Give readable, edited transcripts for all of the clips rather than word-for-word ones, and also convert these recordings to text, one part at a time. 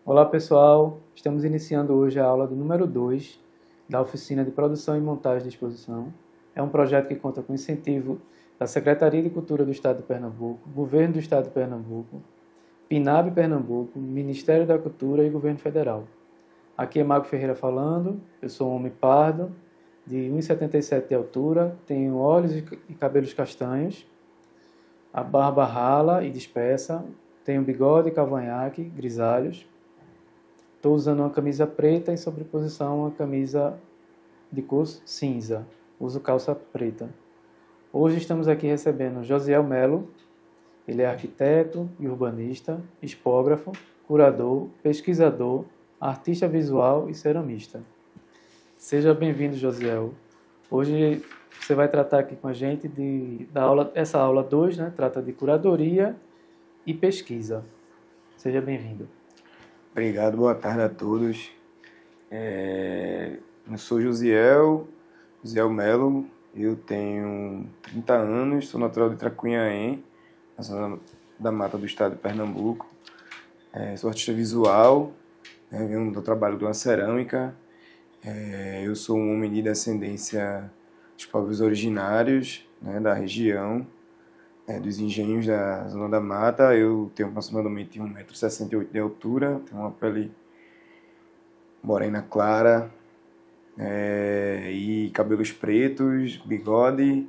Olá pessoal, estamos iniciando hoje a aula do número 2 da oficina de produção e montagem de exposição. É um projeto que conta com incentivo da Secretaria de Cultura do Estado de Pernambuco, Governo do Estado de Pernambuco, PNAB Pernambuco, Ministério da Cultura e Governo Federal. Aqui é Mago Ferreira falando, eu sou um homem pardo, de 1,77 de altura, tenho olhos e cabelos castanhos, a barba rala e dispersa, tenho bigode e cavanhaque grisalhos. Estou usando uma camisa preta em sobreposição a uma camisa de cor cinza. Uso calça preta. Hoje estamos aqui recebendo Josiel Melo. Ele é arquiteto e urbanista, expógrafo, curador, pesquisador, artista visual e ceramista. Seja bem-vindo, Josiel. Hoje você vai tratar aqui com a gente essa aula 2, né? Trata de curadoria e pesquisa. Seja bem-vindo. Obrigado, boa tarde a todos. Eu sou Josiel Melo, eu tenho 30 anos, sou natural de Tracunhaém, na zona da mata do estado de Pernambuco. Sou artista visual, venho do trabalho de uma cerâmica. Eu sou um homem de descendência dos povos originários, né, da região, dos engenhos da zona da mata. Eu tenho aproximadamente 1,68 m de altura, tenho uma pele morena clara, e cabelos pretos, bigode.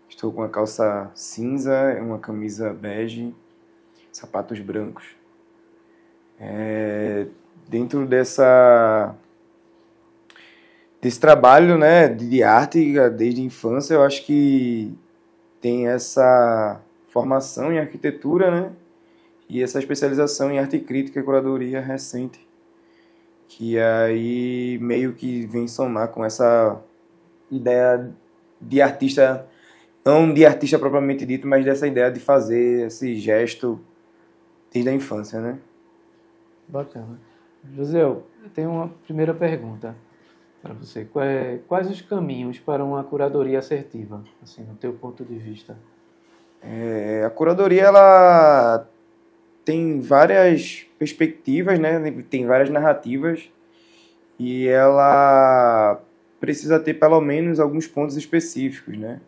Estou com uma calça cinza, uma camisa bege, sapatos brancos. Dentro desse trabalho, né, de arte desde a infância, eu acho que tem essa formação em arquitetura, né, e essa especialização em arte crítica e curadoria recente, que aí meio que vem somar com essa ideia de artista, não de artista propriamente dito, mas dessa ideia de fazer esse gesto desde a infância, né? Bacana. José, eu tenho uma primeira pergunta para você. Quais os caminhos para uma curadoria assertiva, assim, no teu ponto de vista? A curadoria, ela tem várias perspectivas, né? Tem várias narrativas, e ela precisa ter pelo menos alguns pontos específicos, né?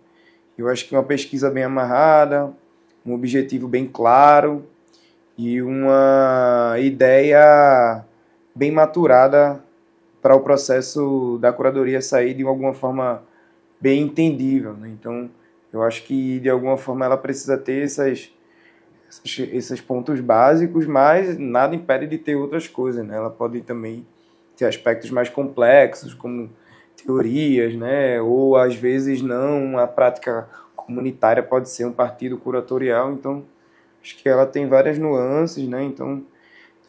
Eu acho que uma pesquisa bem amarrada, um objetivo bem claro e uma ideia bem maturada para o processo da curadoria sair de alguma forma bem entendível, né? Então, eu acho que de alguma forma ela precisa ter esses pontos básicos, mas nada impede de ter outras coisas, né? Ela pode também ter aspectos mais complexos, como teorias, né? Ou às vezes não, a prática comunitária pode ser um partido curatorial. Então, acho que ela tem várias nuances, né? Então,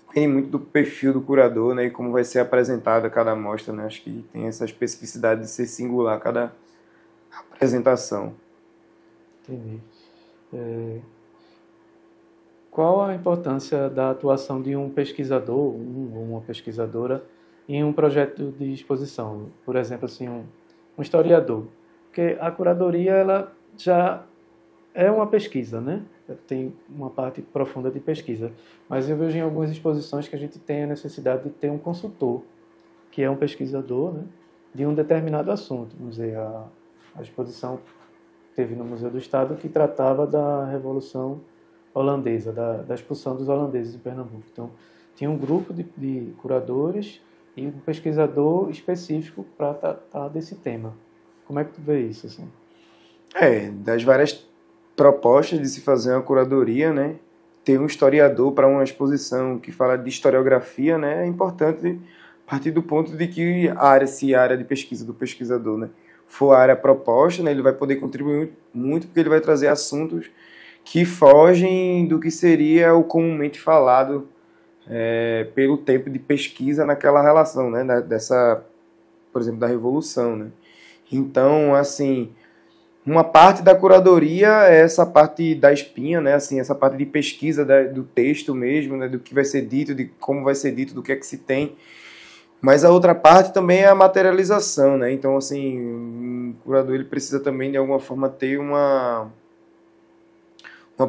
depende muito do perfil do curador, né? E como vai ser apresentada cada amostra, né? Acho que tem essa especificidade de ser singular cada apresentação. Entendi. Qual a importância da atuação de um pesquisador ou uma pesquisadora em um projeto de exposição? Por exemplo, assim, um historiador. Porque a curadoria ela já é uma pesquisa, né? Tem uma parte profunda de pesquisa. Mas eu vejo em algumas exposições que a gente tem a necessidade de ter um consultor, que é um pesquisador, né, de um determinado assunto. Vamos dizer, a exposição teve no Museu do Estado que tratava da Revolução Holandesa, da expulsão dos holandeses de Pernambuco. Então, tinha um grupo de curadores e um pesquisador específico para tratar desse tema. Como é que tu vê isso, assim? Das várias propostas de se fazer uma curadoria, né? Ter um historiador para uma exposição que fala de historiografia, né? É importante partir do ponto de que se a área de pesquisa do pesquisador, né, for a área proposta, né, ele vai poder contribuir muito, porque ele vai trazer assuntos que fogem do que seria o comumente falado pelo tempo de pesquisa naquela relação, né, por exemplo, da Revolução, né? Então, assim, uma parte da curadoria é essa parte da espinha, né, assim, essa parte de pesquisa do texto mesmo, né, do que vai ser dito, de como vai ser dito, do que é que se tem. Mas a outra parte também é a materialização, né? Então, assim, o curador ele precisa também, de alguma forma, ter uma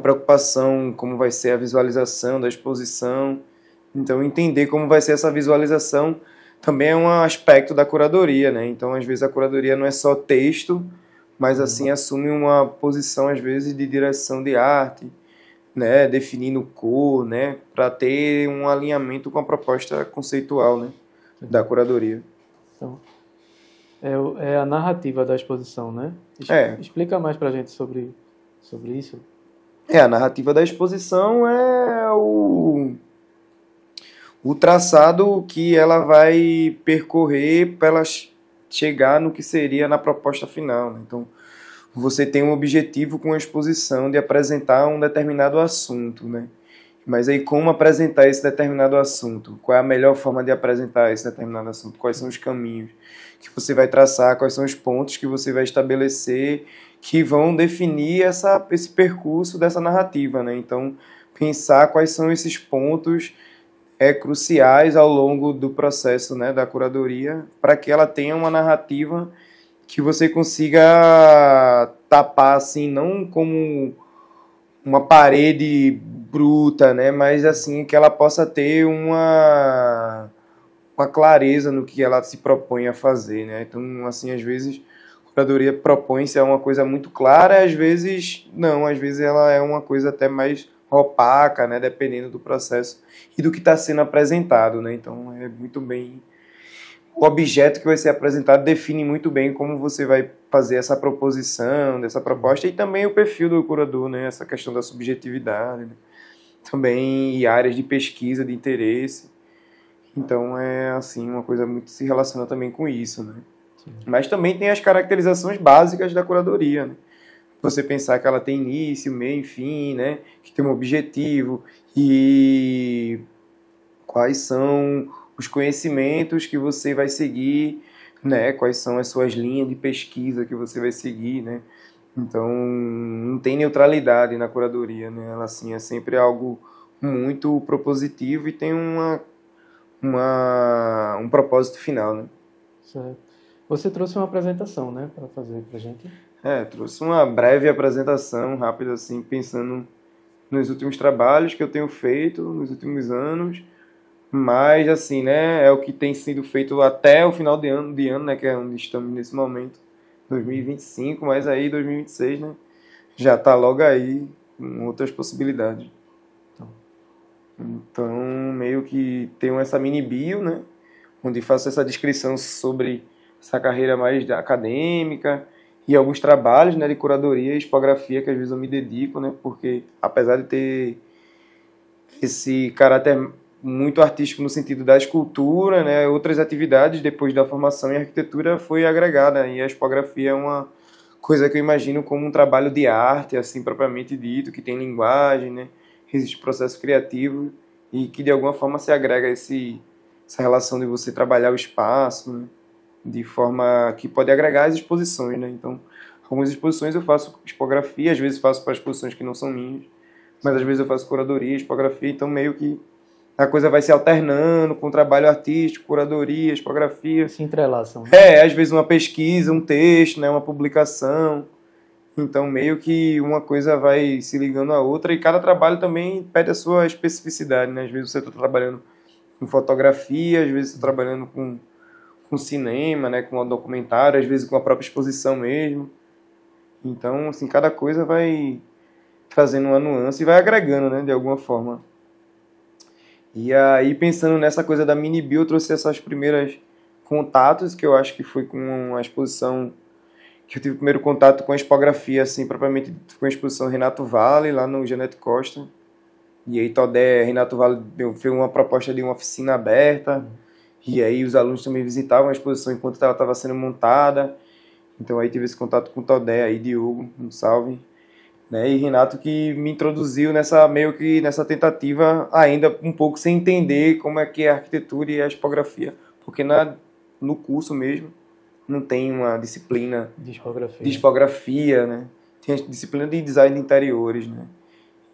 preocupação como vai ser a visualização da exposição, Então, entender como vai ser essa visualização também é um aspecto da curadoria, né? Então, às vezes, a curadoria não é só texto, mas, assim, assume uma posição, às vezes, de direção de arte, né? Definindo cor, né? Para ter um alinhamento com a proposta conceitual, né? Da curadoria. Então, é a narrativa da exposição, né? Explica mais para a gente sobre isso. A narrativa da exposição é o traçado que ela vai percorrer para ela chegar no que seria na proposta final, né? Então, você tem um objetivo com a exposição de apresentar um determinado assunto, né? Mas aí como apresentar esse determinado assunto? Qual é a melhor forma de apresentar esse determinado assunto? Quais são os caminhos que você vai traçar? Quais são os pontos que você vai estabelecer que vão definir esse percurso dessa narrativa, né? Então, pensar quais são esses pontos cruciais ao longo do processo, né, da curadoria, para que ela tenha uma narrativa que você consiga tapar, assim, não como uma parede bruta, né, mas assim, que ela possa ter uma clareza no que ela se propõe a fazer, né? Então, assim, às vezes a curadoria propõe-se a uma coisa muito clara, às vezes não, às vezes ela é uma coisa até mais opaca, né, dependendo do processo e do que está sendo apresentado, né? Então, é muito bem... O objeto que vai ser apresentado define muito bem como você vai fazer essa proposição, dessa proposta, e também o perfil do curador, né? Essa questão da subjetividade, né? Também e áreas de pesquisa, de interesse. Então, é assim, uma coisa muito se relaciona também com isso, né? Sim. Mas também tem as caracterizações básicas da curadoria, né? Você pensar que ela tem início, meio e fim, né? Que tem um objetivo e quais são os conhecimentos que você vai seguir, né? Quais são as suas linhas de pesquisa que você vai seguir, né? Então, não tem neutralidade na curadoria, né? Ela, assim, é sempre algo muito propositivo e tem um propósito final, né? Certo. Você trouxe uma apresentação, né? Para fazer pra gente. Trouxe uma breve apresentação, rápida, assim, pensando nos últimos trabalhos que eu tenho feito, nos últimos anos, mas, assim, né, é o que tem sido feito até o final de ano, né, que é onde estamos nesse momento, 2025, mas aí 2026, né, já está logo aí, com outras possibilidades. Então, meio que tenho essa mini bio, né, onde faço essa descrição sobre essa carreira mais acadêmica, e alguns trabalhos, né, de curadoria e expografia que às vezes eu me dedico, né, porque apesar de ter esse caráter muito artístico no sentido da escultura, né, outras atividades depois da formação em arquitetura foi agregada, e a expografia é uma coisa que eu imagino como um trabalho de arte, assim, propriamente dito, que tem linguagem, né, existe processo criativo e que de alguma forma se agrega essa relação de você trabalhar o espaço, né, de forma que pode agregar as exposições, né? Então, algumas exposições eu faço expografia, às vezes faço para exposições que não são minhas, mas às vezes eu faço curadoria, expografia, então meio que a coisa vai se alternando com o trabalho artístico, curadoria, expografia. Se entrelaçam. Né? Às vezes uma pesquisa, um texto, né? Uma publicação. Então, meio que uma coisa vai se ligando à outra e cada trabalho também pede a sua especificidade, né? Às vezes você está trabalhando com fotografia, às vezes você está trabalhando com cinema, né, com o documentário, às vezes com a própria exposição mesmo. Então, assim, cada coisa vai trazendo uma nuance e vai agregando, né, de alguma forma. E aí, pensando nessa coisa da mini bio, eu trouxe essas primeiras contatos, que eu acho que foi com a exposição, que eu tive o primeiro contato com a expografia, assim, propriamente com a exposição Renato Vale, lá no Janete Costa. E aí, Renato Vale fez uma proposta de uma oficina aberta. E aí os alunos também visitavam a exposição enquanto ela estava sendo montada. Então aí tive esse contato com o Todé, aí Diogo, um salve. Né? E Renato que me introduziu meio que nessa tentativa, ainda um pouco sem entender como é que é a arquitetura e a expografia. Porque no curso mesmo não tem uma disciplina de expografia, né? Tem a disciplina de design de interiores, né?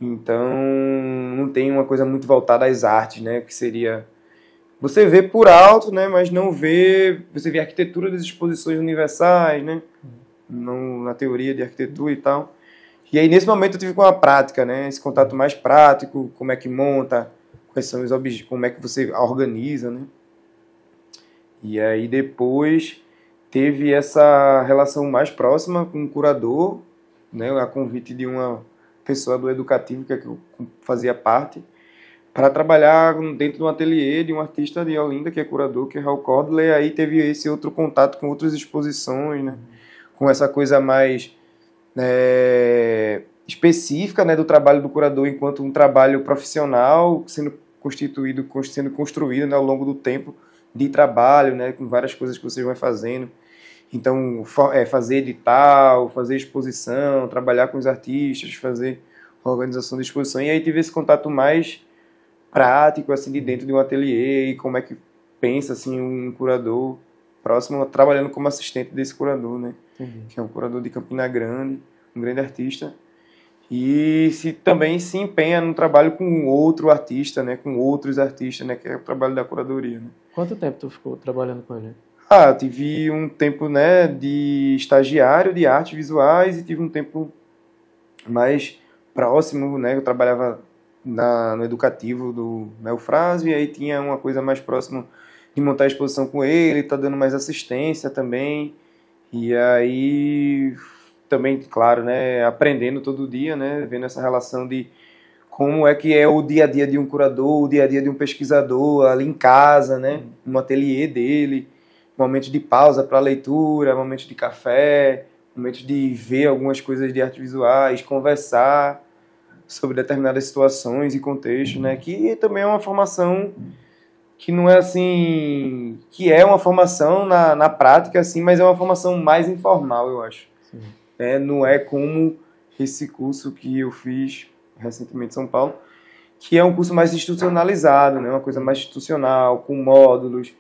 Então não tem uma coisa muito voltada às artes, né? Que seria... Você vê por alto, né, mas não vê... Você vê a arquitetura das exposições universais, né, não, na teoria de arquitetura e tal. E aí, nesse momento, eu tive com a prática, né, esse contato mais prático, como é que monta quais são os objetivos, como é que você organiza, né? E aí depois teve essa relação mais próxima com o curador, né, a convite de uma pessoa do educativo que eu fazia parte, para trabalhar dentro de um ateliê de um artista de Olinda, que é curador, que é Raul Cordley. E aí teve esse outro contato com outras exposições, né, com essa coisa mais específica, né, do trabalho do curador enquanto um trabalho profissional sendo constituído, sendo construído, né, ao longo do tempo de trabalho, né, com várias coisas que vocês vão fazendo. Então, fazer edital, fazer exposição, trabalhar com os artistas, fazer organização de exposição. E aí tive esse contato mais prático, assim, de dentro de um ateliê, e como é que pensa, assim, um curador próximo, trabalhando como assistente desse curador, né? Entendi. Que é um curador de Campina Grande, um grande artista. E também se empenha no trabalho com outro artista, né? Com outros artistas, né? Que é o trabalho da curadoria, né? Quanto tempo tu ficou trabalhando com ele? Eu tive um tempo, né, de estagiário de artes visuais e tive um tempo mais próximo, né? Eu trabalhava no educativo do Eufrásio, e aí tinha uma coisa mais próxima de montar a exposição com ele, tá dando mais assistência também. E aí também, claro, né, aprendendo todo dia, né, vendo essa relação de como é que é o dia a dia de um curador, o dia a dia de um pesquisador ali em casa, né, no ateliê dele, momentos de pausa para leitura, momentos de café, momentos de ver algumas coisas de artes visuais, conversar sobre determinadas situações e contextos, né, que também é uma formação que não é assim, que é uma formação na prática, assim, mas é uma formação mais informal, eu acho. Não é como esse curso que eu fiz recentemente em São Paulo, que é um curso mais institucionalizado, né, uma coisa mais institucional, com módulos,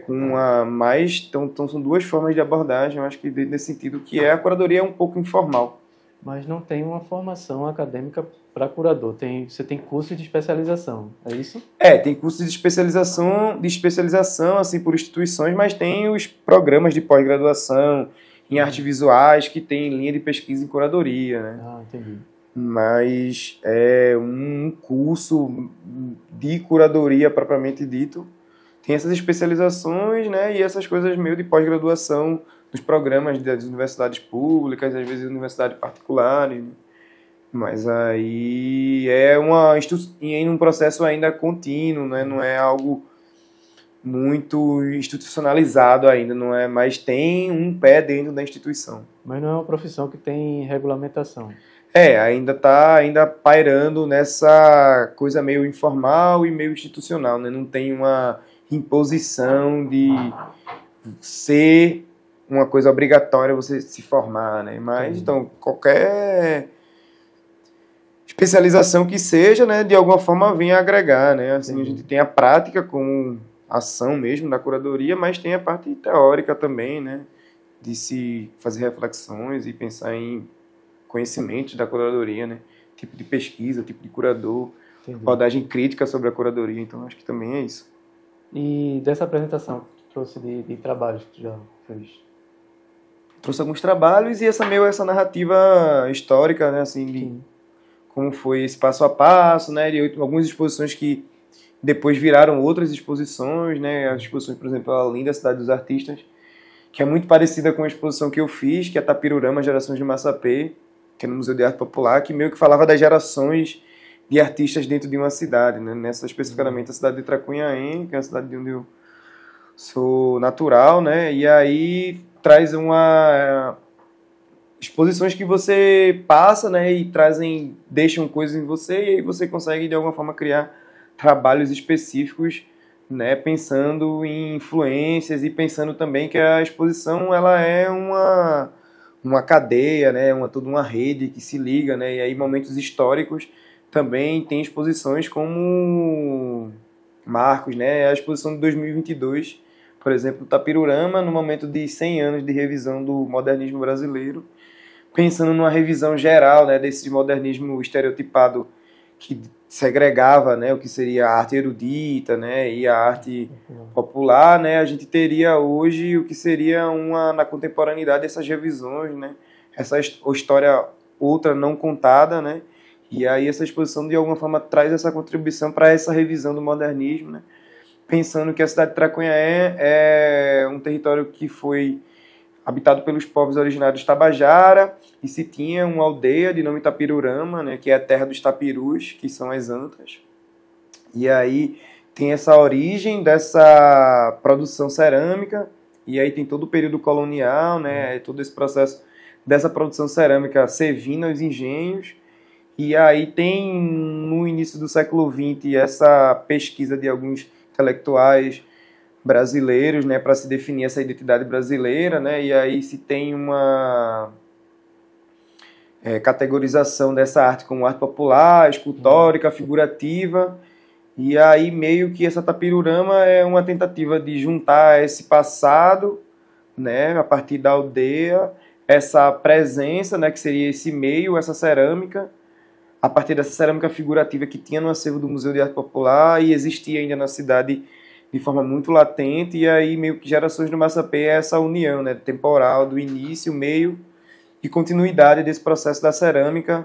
com uma mais... Então são duas formas de abordagem, eu acho que nesse sentido, que a curadoria é um pouco informal. Mas não tem uma formação acadêmica para curador. Você tem curso de especialização, é isso? Tem cursos de especialização assim, por instituições, mas tem os programas de pós-graduação em artes visuais que tem linha de pesquisa em curadoria, né? Entendi. Mas é um curso de curadoria propriamente dito. Tem essas especializações, né, e essas coisas meio de pós-graduação nos programas das universidades públicas, às vezes universidades particulares. Mas aí é um processo ainda contínuo, né, não é algo muito institucionalizado ainda, não é, mas tem um pé dentro da instituição. Mas não é uma profissão que tem regulamentação. Ainda está pairando nessa coisa meio informal e meio institucional, né? Não tem uma imposição de ser uma coisa obrigatória você se formar, né? Mas, então, qualquer especialização que seja, né, de alguma forma vem agregar, né? Assim, a gente tem a prática como ação mesmo da curadoria, mas tem a parte teórica também, né? De se fazer reflexões e pensar em conhecimentos da curadoria, né? Tipo de pesquisa, tipo de curador, abordagem crítica sobre a curadoria. Então, acho que também é isso. E dessa apresentação que tu trouxe de trabalhos que tu já fez? Trouxe alguns trabalhos e essa narrativa histórica, né? Assim, de como foi esse passo a passo, né? De algumas exposições que depois viraram outras exposições, né? As exposições, por exemplo, a Linda Cidade dos Artistas, que é muito parecida com a exposição que eu fiz, que é a Tapirurama, Gerações de Massapê, que é no Museu de Arte Popular, que meio que falava das gerações de artistas dentro de uma cidade, né? Nessa especificamente a cidade de Tracunhaém, que é a cidade de onde eu sou natural, né? E aí traz exposições que você passa, né? E deixam coisas em você, e aí você consegue de alguma forma criar trabalhos específicos, né? Pensando em influências e pensando também que a exposição ela é uma cadeia, né? Toda uma rede que se liga, né? E aí momentos históricos também tem exposições como marcos, né? A exposição de 2022, por exemplo, Tapirurama, no momento de 100 anos de revisão do modernismo brasileiro, pensando numa revisão geral, né, desse modernismo estereotipado que segregava, né, o que seria a arte erudita, né, e a arte popular, né, a gente teria hoje o que seria na contemporaneidade essas revisões, né, essa história outra não contada, né, E aí essa exposição, de alguma forma, traz essa contribuição para essa revisão do modernismo, né? Pensando que a cidade de Tracunhaé é um território que foi habitado pelos povos originários de Tabajara, e se tinha uma aldeia de nome Itapirurama, né, que é a terra dos tapirus, que são as antas. E aí tem essa origem dessa produção cerâmica, e aí tem todo o período colonial, né, todo esse processo dessa produção cerâmica servindo aos engenhos. E aí tem, no início do século XX, essa pesquisa de alguns intelectuais brasileiros, né, para se definir essa identidade brasileira, né, e aí se tem uma categorização dessa arte como arte popular, escultórica, figurativa, e aí meio que essa Tapirurama é uma tentativa de juntar esse passado, né, a partir da aldeia, essa presença, né, que seria esse meio, essa cerâmica, a partir dessa cerâmica figurativa que tinha no acervo do Museu de Arte Popular e existia ainda na cidade de forma muito latente, e aí meio que Gerações do Massapê é essa união, né, temporal, do início, meio e continuidade desse processo da cerâmica,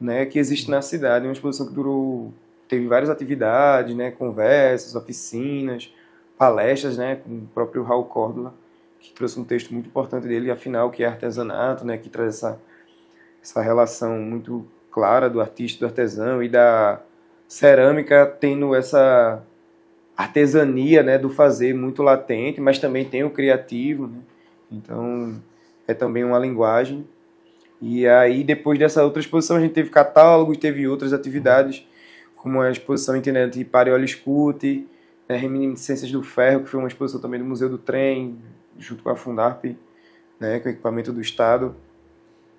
né, que existe na cidade. Uma exposição que teve várias atividades, né, conversas, oficinas, palestras, né, com o próprio Raul Córdoba, que trouxe um texto muito importante dele, afinal, que é artesanato, né, que traz essa relação muito clara do artista, do artesão e da cerâmica, tendo essa artesania, né, do fazer muito latente, mas também tem o criativo, né? Então é também uma linguagem. E aí depois dessa outra exposição a gente teve catálogos, teve outras atividades, como a exposição itinerante Pareoli Scut, né, Reminiscências do Ferro, que foi uma exposição também do Museu do Trem, junto com a Fundarp, né, com o equipamento do Estado.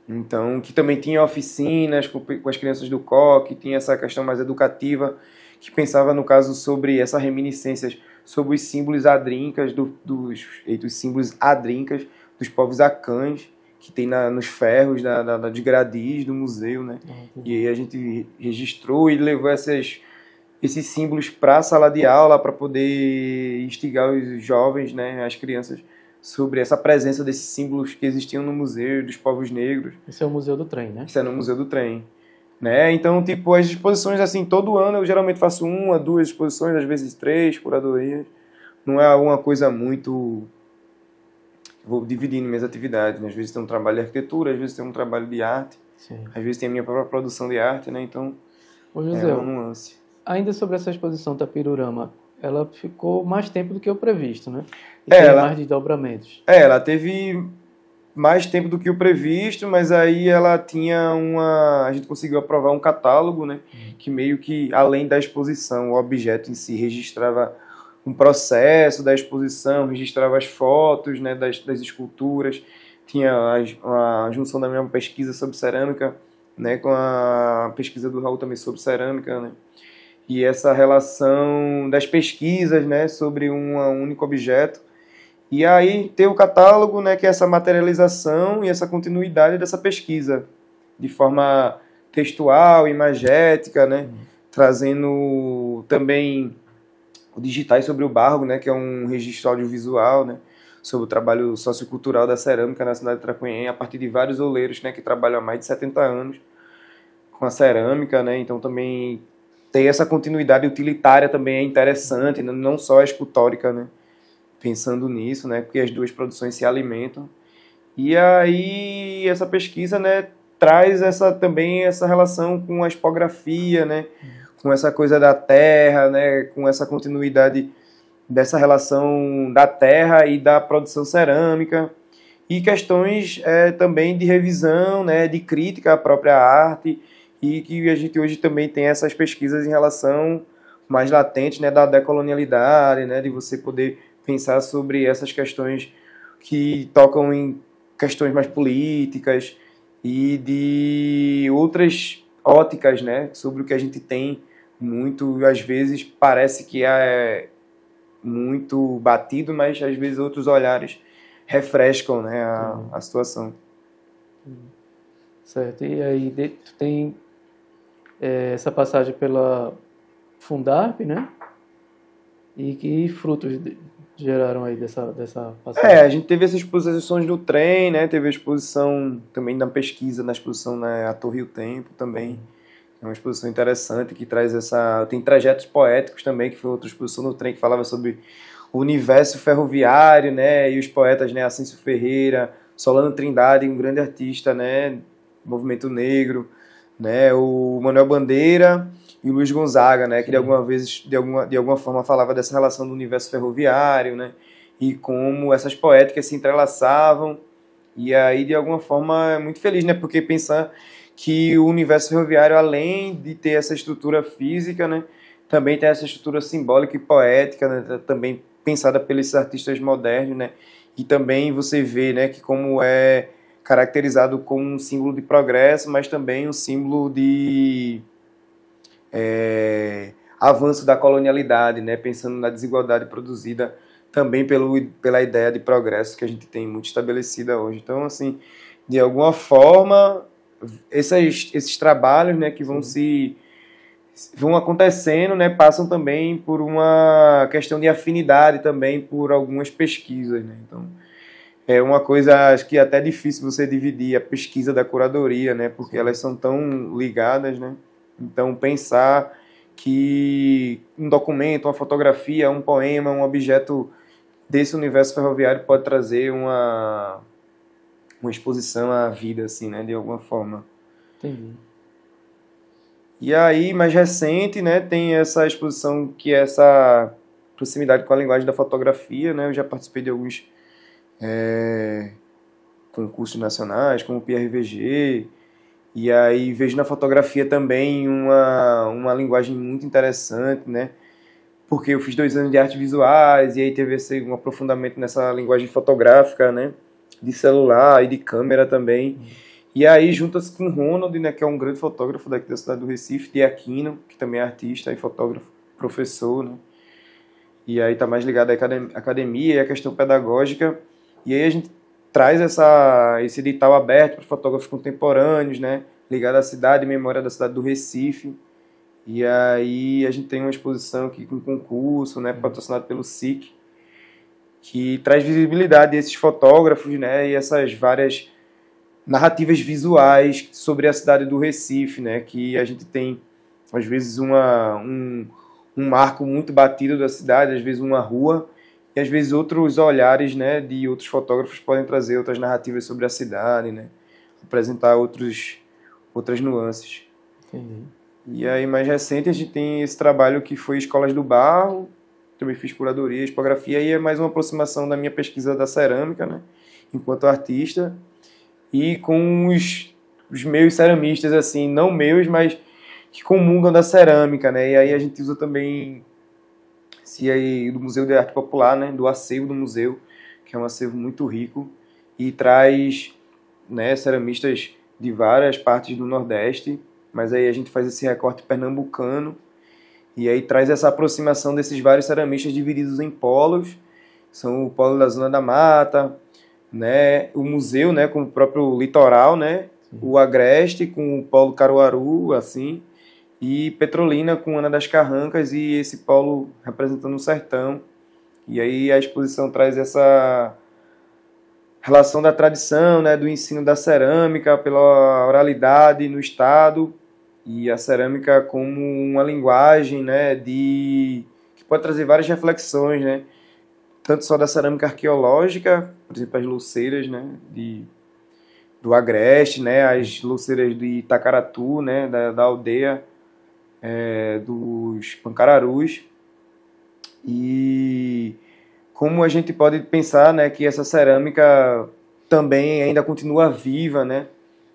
Então, que também tinha oficinas com as crianças do COC, tinha essa questão mais educativa, que pensava, no caso, sobre essas reminiscências, sobre os símbolos adrincas, dos símbolos adrincas dos povos acãs, que tem nos ferros de gradis do museu, né? E aí a gente registrou e levou esses símbolos para a sala de aula para poder instigar os jovens, né, as crianças, sobre essa presença desses símbolos que existiam no museu dos povos negros. Esse é o Museu do Trem, né? Isso é no Museu do Trem. Né? Então, tipo, as exposições, assim, todo ano eu geralmente faço 1, 2 exposições, às vezes 3, curadorias. Não é alguma coisa muito... Vou dividindo minhas atividades, né? Às vezes tem um trabalho de arquitetura, às vezes tem um trabalho de arte, Sim. Às vezes tem a minha própria produção de arte, né? Então, Ô, José, é uma nuance. Ainda sobre essa exposição Tapirurama, ela ficou mais tempo do que o previsto, né? E É, teve mais desdobramentos. Ela teve mais tempo do que o previsto, mas aí ela tinha a gente conseguiu aprovar um catálogo, né, que meio que, além da exposição, o objeto em si registrava um processo da exposição, registrava as fotos, né, das esculturas, tinha a junção da mesma pesquisa sobre cerâmica, né, com a pesquisa do Raul também sobre cerâmica, né, e essa relação das pesquisas, né, sobre um único objeto. E aí tem o catálogo, né, que é essa materialização e essa continuidade dessa pesquisa, de forma textual, imagética, né, trazendo também o Digitais sobre o Barro, né, que é um registro audiovisual, né, sobre o trabalho sociocultural da cerâmica na cidade de Tracunhaém, a partir de vários oleiros, né, que trabalham há mais de 70 anos com a cerâmica, né, então também ter essa continuidade utilitária também é interessante, né, não só a escultórica, né, pensando nisso, né, porque as duas produções se alimentam. E aí essa pesquisa, né, traz também essa relação com a expografia, né, com essa coisa da terra, né, com essa continuidade dessa relação da terra e da produção cerâmica, e questões também de revisão, né, de crítica à própria arte, e que a gente hoje também tem essas pesquisas em relação mais latente, né, da decolonialidade, né, de você poder pensar sobre essas questões que tocam em questões mais políticas e de outras óticas, né, sobre o que a gente tem muito, às vezes parece que é muito batido, mas às vezes outros olhares refrescam, né, a situação. Certo, e aí tu tem essa passagem pela Fundarp, né? E que frutos geraram aí dessa passagem? A gente teve essas exposições do trem, né? Teve a exposição também da pesquisa, na exposição, né, A Torre e o Tempo também, É uma exposição interessante que traz essa... Tem trajetos poéticos também, que foi outra exposição no trem que falava sobre o universo ferroviário, né? E os poetas, né? Ascencio Ferreira, Solano Trindade, um grande artista, né? Movimento negro, né? O Manuel Bandeira e o Luiz Gonzaga, né? Que de alguma forma falava dessa relação do universo ferroviário, né? E como essas poéticas se entrelaçavam. E aí, de alguma forma, é muito feliz, né? Porque pensar que o universo ferroviário, além de ter essa estrutura física, né? Também tem essa estrutura simbólica e poética, né? Também pensada pelos artistas modernos, né? E também você vê, né, que como é caracterizado como um símbolo de progresso, mas também um símbolo de avanço da colonialidade, né? Pensando na desigualdade produzida também pela ideia de progresso que a gente tem muito estabelecida hoje. Então, assim, de alguma forma, esses trabalhos, né, que vão acontecendo, né, passam também por uma questão de afinidade também por algumas pesquisas, né? Então, é uma coisa, acho que é até difícil você dividir a pesquisa da curadoria, né, porque elas são tão ligadas, né? Então, pensar que um documento, uma fotografia, um poema, um objeto desse universo ferroviário pode trazer uma exposição à vida, assim, né, de alguma forma. Entendi. E aí, mais recente, né, tem essa exposição que é essa proximidade com a linguagem da fotografia, né? Eu já participei de alguns concursos nacionais, como o PRVG, e aí vejo na fotografia também uma linguagem muito interessante, né? Porque eu fiz 2 anos de artes visuais, e aí teve um aprofundamento nessa linguagem fotográfica, né? De celular e de câmera também. E aí junta-se com o Ronald, né, que é um grande fotógrafo daqui da cidade do Recife, de Aquino, que também é artista e fotógrafo, professor, né? E aí está mais ligado à academia e à questão pedagógica. E aí a gente traz esse edital aberto para fotógrafos contemporâneos, né, ligado à cidade e memória da cidade do Recife. E aí a gente tem uma exposição aqui com concurso, né, patrocinado pelo SIC, que traz visibilidade a esses fotógrafos, né, e essas várias narrativas visuais sobre a cidade do Recife, né, que a gente tem, às vezes, um marco muito batido da cidade, às vezes uma rua, e às vezes outros olhares, né, de outros fotógrafos podem trazer outras narrativas sobre a cidade, né, apresentar outras nuances. Entendi. E aí, mais recente, a gente tem esse trabalho que foi Escolas do Barro, também fiz curadoria, tipografia, e é mais uma aproximação da minha pesquisa da cerâmica, né, enquanto artista, e com os meus ceramistas, assim, não meus, mas que comungam da cerâmica, né, e aí a gente usa também esse aí do Museu de Arte Popular, né, do acervo do museu, que é um acervo muito rico, e traz, né, ceramistas de várias partes do Nordeste, mas aí a gente faz esse recorte pernambucano, e aí traz essa aproximação desses vários ceramistas divididos em polos, são o polo da Zona da Mata, né, o museu, né, com o próprio litoral, né, o Agreste com o polo Caruaru, assim, e Petrolina com Ana das Carrancas e esse polo representando o sertão. E aí a exposição traz essa relação da tradição, né, do ensino da cerâmica pela oralidade no estado, e a cerâmica como uma linguagem, né, que pode trazer várias reflexões, né, tanto só da cerâmica arqueológica, por exemplo, as louceiras, né, do Agreste, né, as louceiras de Itacaratu, né, da aldeia dos Pancararus, e como a gente pode pensar, né, que essa cerâmica também ainda continua viva, né,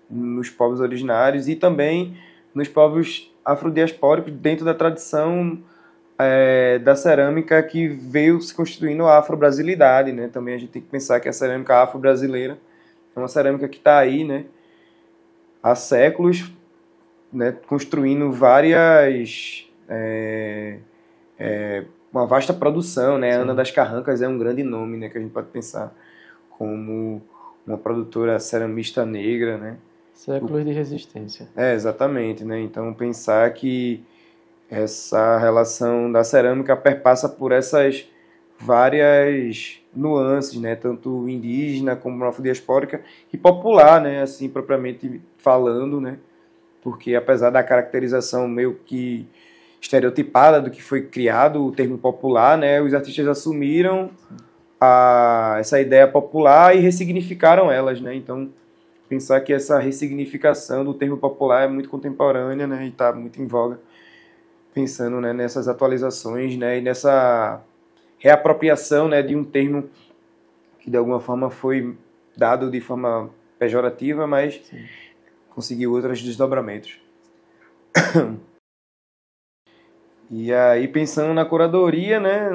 nos povos originários e também nos povos afrodiaspóricos dentro da tradição da cerâmica que veio se constituindo a afro-brasilidade, né? Também a gente tem que pensar que a cerâmica afro-brasileira é uma cerâmica que está aí, né, há séculos, né, construindo uma vasta produção, né? Ana das Carrancas é um grande nome, né, que a gente pode pensar como uma produtora ceramista negra, né? Séculos de resistência. Exatamente, né? Então pensar que essa relação da cerâmica perpassa por essas várias nuances, né? Tanto indígena como afrodiaspórica e popular, né? Assim, propriamente falando, né? porque apesar da caracterização meio que estereotipada do que foi criado, o termo popular, né, os artistas assumiram essa ideia popular e ressignificaram elas, né? Então, pensar que essa ressignificação do termo popular é muito contemporânea, né, e está muito em voga, pensando, né, nessas atualizações, né, e nessa reapropriação, né, de um termo que de alguma forma foi dado de forma pejorativa, mas sim, conseguiu outros desdobramentos. E aí, pensando na curadoria, né,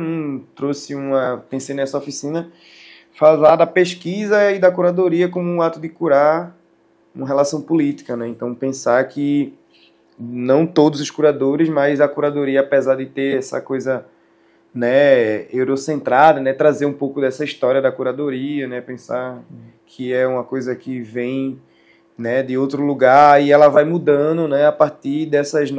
pensei nessa oficina, falar da pesquisa e da curadoria como um ato de curar uma relação política, né? Então, pensar que não todos os curadores, mas a curadoria, apesar de ter essa coisa, né, eurocentrada, né, trazer um pouco dessa história da curadoria, né, pensar que é uma coisa que vem, né, de outro lugar e ela vai mudando, né, a partir dessas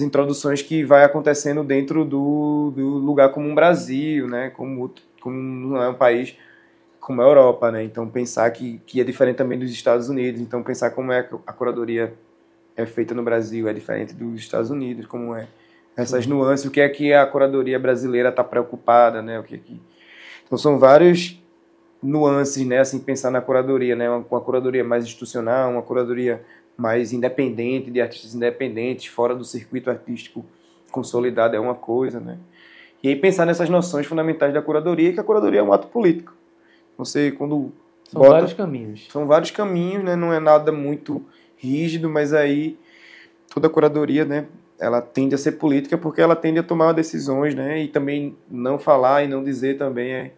introduções que vai acontecendo dentro do lugar como um Brasil, né, como não é um país como a Europa, né? Então pensar que é diferente também dos Estados Unidos, então pensar como é a curadoria é feita no Brasil é diferente dos Estados Unidos, como é essas nuances, o que é que a curadoria brasileira está preocupada, né? Então são vários nuances, né? Assim, pensar na curadoria, né? Uma curadoria mais institucional, uma curadoria mais independente, de artistas independentes, fora do circuito artístico consolidado é uma coisa, né? E aí pensar nessas noções fundamentais da curadoria, que a curadoria é um ato político. Você, quando São vários caminhos. São vários caminhos, né? Não é nada muito rígido, mas aí toda curadoria, né, ela tende a ser política porque ela tende a tomar decisões, né? E também não falar e não dizer também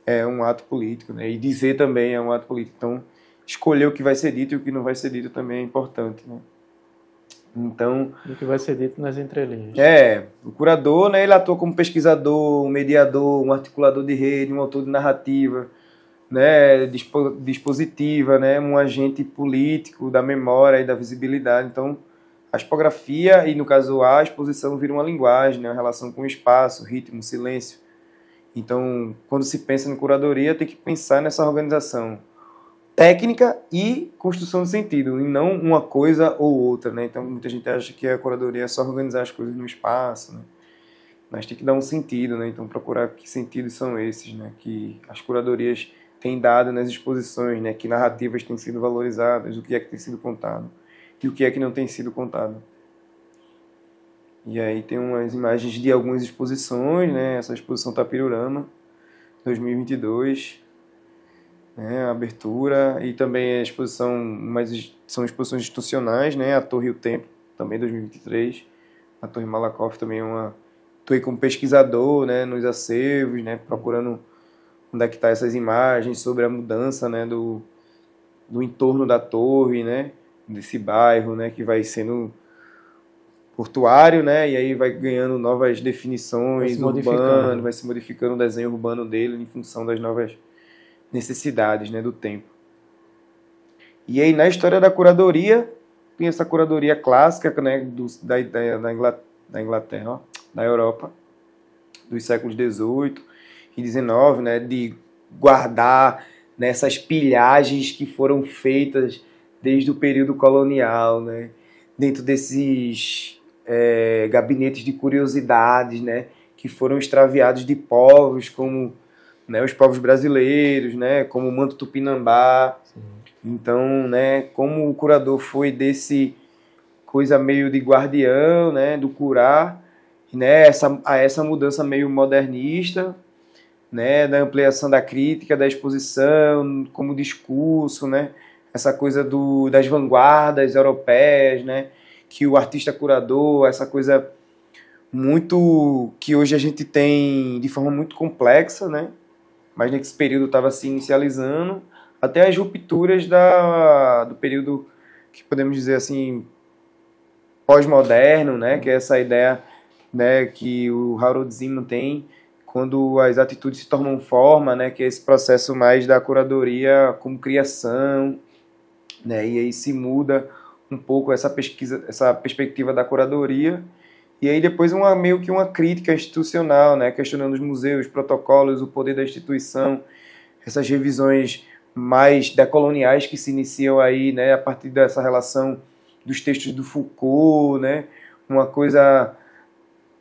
é um ato político, né? E dizer também é um ato político. Então, escolher o que vai ser dito e o que não vai ser dito também é importante, né? Então, o que vai ser dito nas entrelinhas. O curador, né, ele atua como pesquisador, um mediador, um articulador de rede, um autor de narrativa, né, dispositiva, né, um agente político da memória e da visibilidade. Então, a tipografia e, no caso, a exposição vira uma linguagem, né, uma relação com o espaço, ritmo, silêncio. Então, quando se pensa em curadoria, tem que pensar nessa organização técnica e construção de sentido, e não uma coisa ou outra, né? Então, muita gente acha que a curadoria é só organizar as coisas no espaço, né? Mas tem que dar um sentido, né? Então, procurar que sentidos são esses, né? Que as curadorias têm dado nas exposições, né? Que narrativas têm sido valorizadas, o que é que tem sido contado e o que é que não tem sido contado. E aí tem umas imagens de algumas exposições, né? Essa exposição Tapirurama, 2022, né? A abertura, e também a exposição, mas são exposições institucionais, né? A Torre e o Templo, também 2023. A Torre Malakoff também estou aí como pesquisador, né? Nos acervos, né? Procurando onde é que está essas imagens sobre a mudança, né? Do entorno da torre, né? Desse bairro, né? Que vai sendo portuário, né? E aí vai ganhando novas definições urbanas, vai se modificando o desenho urbano dele em função das novas necessidades, né, do tempo. E aí, na história da curadoria, tem essa curadoria clássica, né, da Inglaterra, ó, da Europa, dos séculos XVIII e XIX, né, de guardar nessas pilhagens que foram feitas desde o período colonial, né, dentro desses gabinetes de curiosidades, né, que foram extraviados de povos como, né, os povos brasileiros, né, como o Manto Tupinambá. Sim. Então, né, como o curador foi desse coisa meio de guardião, né, do curar, né, essa mudança meio modernista, né, da ampliação da crítica, da exposição, como discurso, né, essa coisa das vanguardas europeias, né, que o artista curador, essa coisa muito que hoje a gente tem de forma muito complexa, né, mas nesse período estava se inicializando, até as rupturas do período que podemos dizer assim pós-moderno, né, que é essa ideia, né, que o Harold Ziman tem quando as atitudes se tornam forma, né, que é esse processo mais da curadoria como criação, né, e aí se muda um pouco essa perspectiva da curadoria, e aí depois meio que uma crítica institucional, né, questionando os museus, os protocolos, o poder da instituição, essas revisões mais decoloniais que se iniciam aí, né, a partir dessa relação dos textos do Foucault, né, uma coisa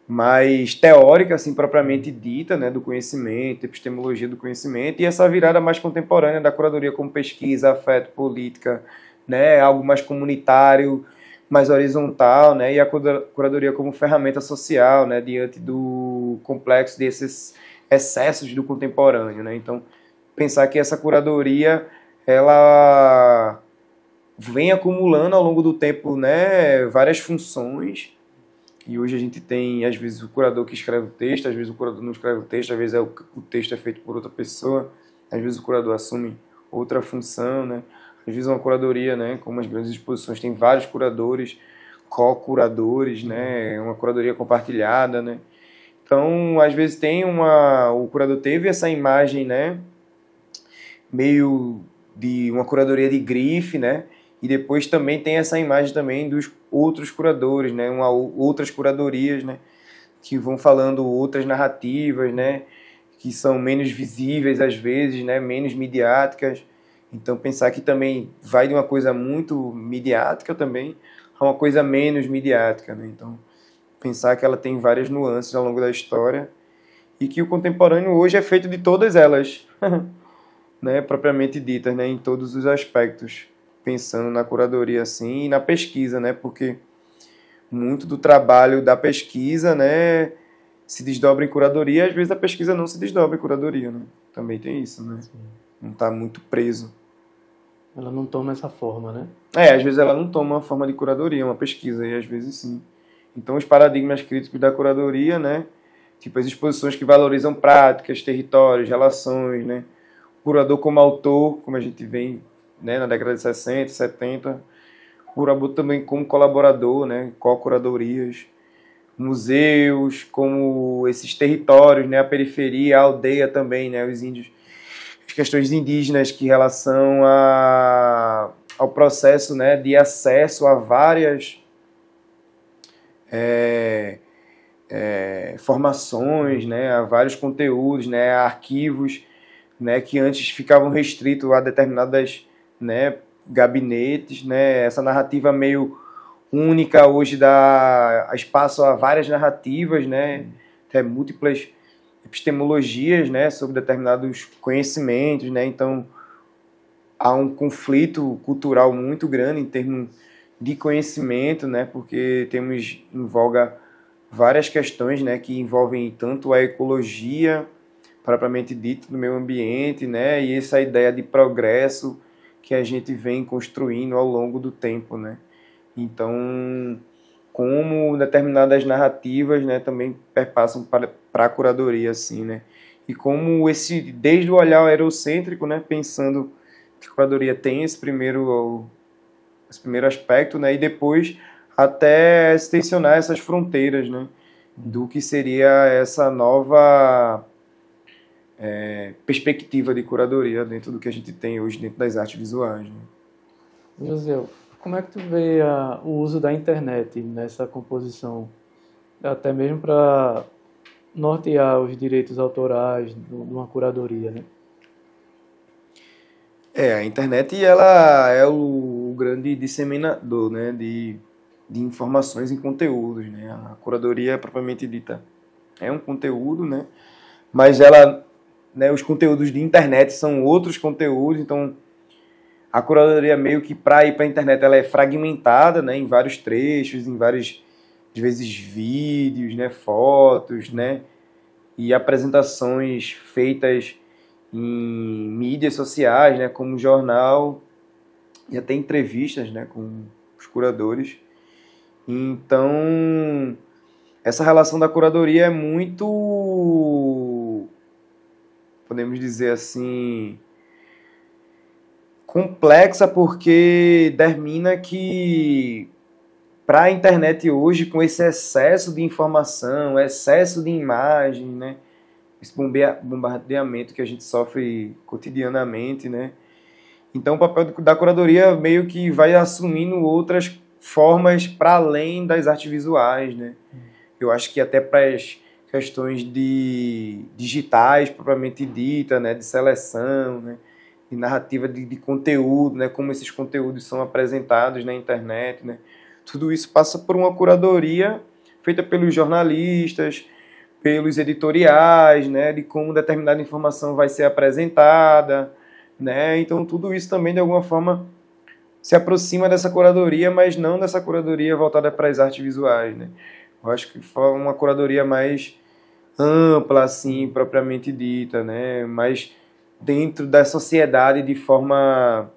mais teórica, assim, propriamente dita, né, do conhecimento, epistemologia do conhecimento, e essa virada mais contemporânea da curadoria como pesquisa, afeto, política, né, algo mais comunitário, mais horizontal, né, e a curadoria como ferramenta social, né, diante do complexo desses excessos do contemporâneo, né. Então, pensar que essa curadoria, ela vem acumulando ao longo do tempo, né, várias funções. E hoje a gente tem, às vezes, o curador que escreve o texto, às vezes o curador não escreve o texto, às vezes o texto é feito por outra pessoa, às vezes o curador assume outra função, né? Às vezes uma curadoria, né, como as grandes exposições, tem vários curadores, co-curadores, né, uma curadoria compartilhada, né? Então, às vezes o curador teve essa imagem, né, meio de uma curadoria de grife, né? E depois também tem essa imagem também dos outros curadores, né? Outras curadorias, né? Que vão falando outras narrativas, né? Que são menos visíveis às vezes, né? Menos midiáticas. Então pensar que também vai de uma coisa muito midiática também a uma coisa menos midiática, né? Então pensar que ela tem várias nuances ao longo da história e que o contemporâneo hoje é feito de todas elas, né? Propriamente ditas, né? Em todos os aspectos. Pensando na curadoria assim e na pesquisa, né? Porque muito do trabalho da pesquisa, né, se desdobra em curadoria, às vezes a pesquisa não se desdobra em curadoria, né? Também tem isso, né? Sim. Não está muito preso. Ela não toma essa forma, né? Às vezes ela não toma uma forma de curadoria, uma pesquisa, e às vezes sim. Então os paradigmas críticos da curadoria, né, tipo as exposições que valorizam práticas, territórios, relações, né? O curador como autor, como a gente vem, né, na década de 60, 70, o curador também como colaborador, né, co-curadorias, museus, como esses territórios, né, a periferia, a aldeia também, né, os índios, as questões indígenas que em relação ao processo, né, de acesso a várias formações, né, a vários conteúdos, né, a arquivos, né, que antes ficavam restritos a determinadas, né, gabinetes, né, essa narrativa meio única hoje dá espaço a várias narrativas, né, até múltiplas epistemologias, né, sobre determinados conhecimentos, né, então há um conflito cultural muito grande em termos de conhecimento, né, porque temos em voga várias questões, né, que envolvem tanto a ecologia propriamente dita do meio ambiente, né, e essa ideia de progresso que a gente vem construindo ao longo do tempo, né. Então, como determinadas narrativas, né, também perpassam para a curadoria, assim, né, e como desde o olhar eurocêntrico, né, pensando que a curadoria tem esse primeiro aspecto, né, e depois até extensionar essas fronteiras, né, do que seria essa nova perspectiva de curadoria dentro do que a gente tem hoje dentro das artes visuais, né. José, como é que tu vê o uso da internet nessa composição, até mesmo para nortear os direitos autorais de uma curadoria, né? A internet ela é o grande disseminador, né, de informações e conteúdos, né. A curadoria propriamente dita é um conteúdo, né, mas ela, né, os conteúdos de internet são outros conteúdos, então a curadoria meio que para ir para a internet ela é fragmentada, né, em vários trechos, em vários, às vezes, vídeos, né, fotos, né, e apresentações feitas em mídias sociais, né, como jornal e até entrevistas, né, com os curadores. Então, essa relação da curadoria é muito, podemos dizer assim, complexa, porque termina que para a internet hoje, com esse excesso de informação, excesso de imagem, né, esse bombardeamento que a gente sofre cotidianamente, né, então o papel da curadoria meio que vai assumindo outras formas para além das artes visuais, né. Eu acho que até para as questões digitais propriamente dita, né, de seleção, né, narrativa de conteúdo, né? Como esses conteúdos são apresentados na internet, né? Tudo isso passa por uma curadoria feita pelos jornalistas, pelos editoriais, né? De como determinada informação vai ser apresentada, né? Então tudo isso também de alguma forma se aproxima dessa curadoria, mas não dessa curadoria voltada para as artes visuais, né? Eu acho que foi uma curadoria mais ampla, assim, propriamente dita, né? Mais dentro da sociedade de forma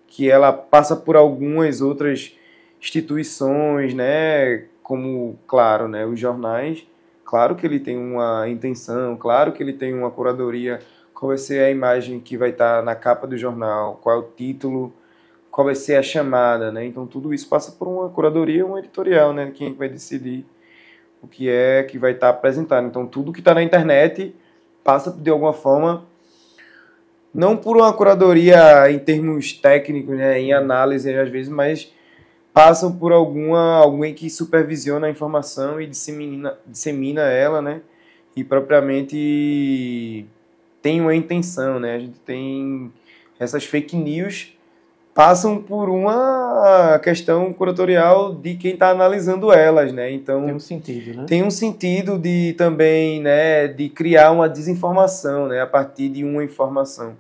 que ela passa por algumas outras instituições, né? Como, claro, né? Os jornais, claro que ele tem uma intenção, claro que ele tem uma curadoria, qual vai ser a imagem que vai estar na capa do jornal, qual é o título, qual vai ser a chamada, né? Então tudo isso passa por uma curadoria, um editorial, né? Quem vai decidir o que é que vai estar apresentado. Então tudo que está na internet passa de alguma forma, não por uma curadoria em termos técnicos, né? Em análise às vezes, mas passam por alguém que supervisiona a informação e dissemina ela, né? E propriamente tem uma intenção, né? A gente tem essas fake news passam por uma questão curatorial de quem está analisando elas, né? Então tem um sentido, né? Tem um sentido de também, né, de criar uma desinformação, né, a partir de uma informação.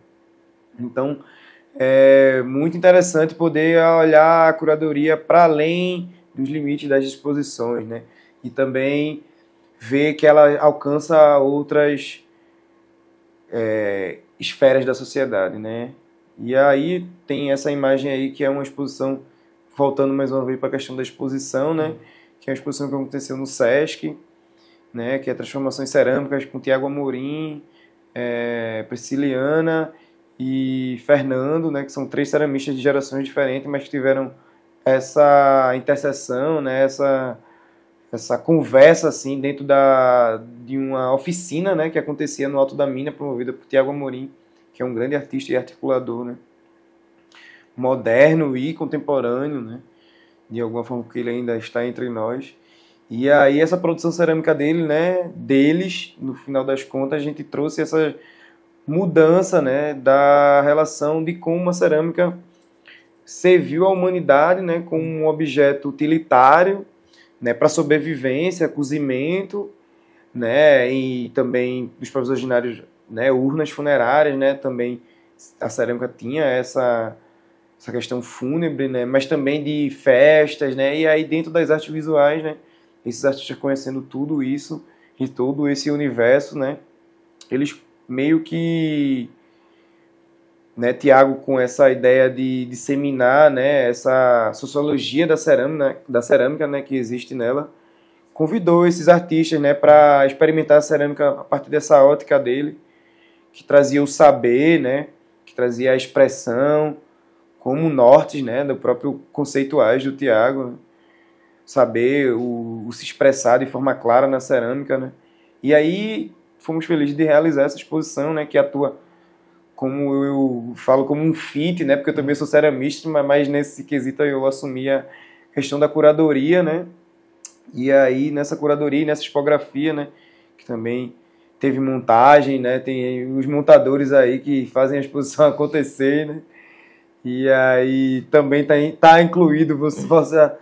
Então é muito interessante poder olhar a curadoria para além dos limites das exposições, né? E também ver que ela alcança outras esferas da sociedade, né? E aí tem essa imagem aí que é uma exposição, voltando mais uma vez para a questão da exposição, né? Que é uma exposição que aconteceu no Sesc, né? Que é Transformações Cerâmicas com Tiago Amorim, Prisciliana e Fernando, né? Que são 3 ceramistas de gerações diferentes, mas que tiveram essa interseção, né? Essa conversa assim dentro de uma oficina, né? Que acontecia no Alto da Mina, promovida por Tiago Amorim, que é um grande artista e articulador, né? Moderno e contemporâneo, né? De alguma forma, porque ele ainda está entre nós. E aí essa produção cerâmica dele, né? Deles, no final das contas, a gente trouxe essa mudança, né? Da relação de como a cerâmica serviu à humanidade, né? Como um objeto utilitário, né? Para sobrevivência, cozimento, né? E também os povos originários, né, urnas funerárias, né, também a cerâmica tinha essa questão fúnebre, né, mas também de festas, né, e aí dentro das artes visuais, né, esses artistas conhecendo tudo isso e todo esse universo, né, eles meio que, né, Tiago com essa ideia de disseminar, né, essa sociologia da cerâmica, né, que existe nela, convidou esses artistas, né, para experimentar a cerâmica a partir dessa ótica dele, que trazia o saber, né, que trazia a expressão, como nortes, né, do próprio conceituais do Tiago, né, saber o se expressar de forma clara na cerâmica, né, e aí fomos felizes de realizar essa exposição, né, que atua, como eu falo, como um fit, né, porque eu também sou ceramista, mas nesse quesito eu assumi a questão da curadoria, né, e aí nessa curadoria, nessa tipografia, né, que também teve montagem, né? Tem os montadores aí que fazem a exposição acontecer, né? E aí também tá incluído, a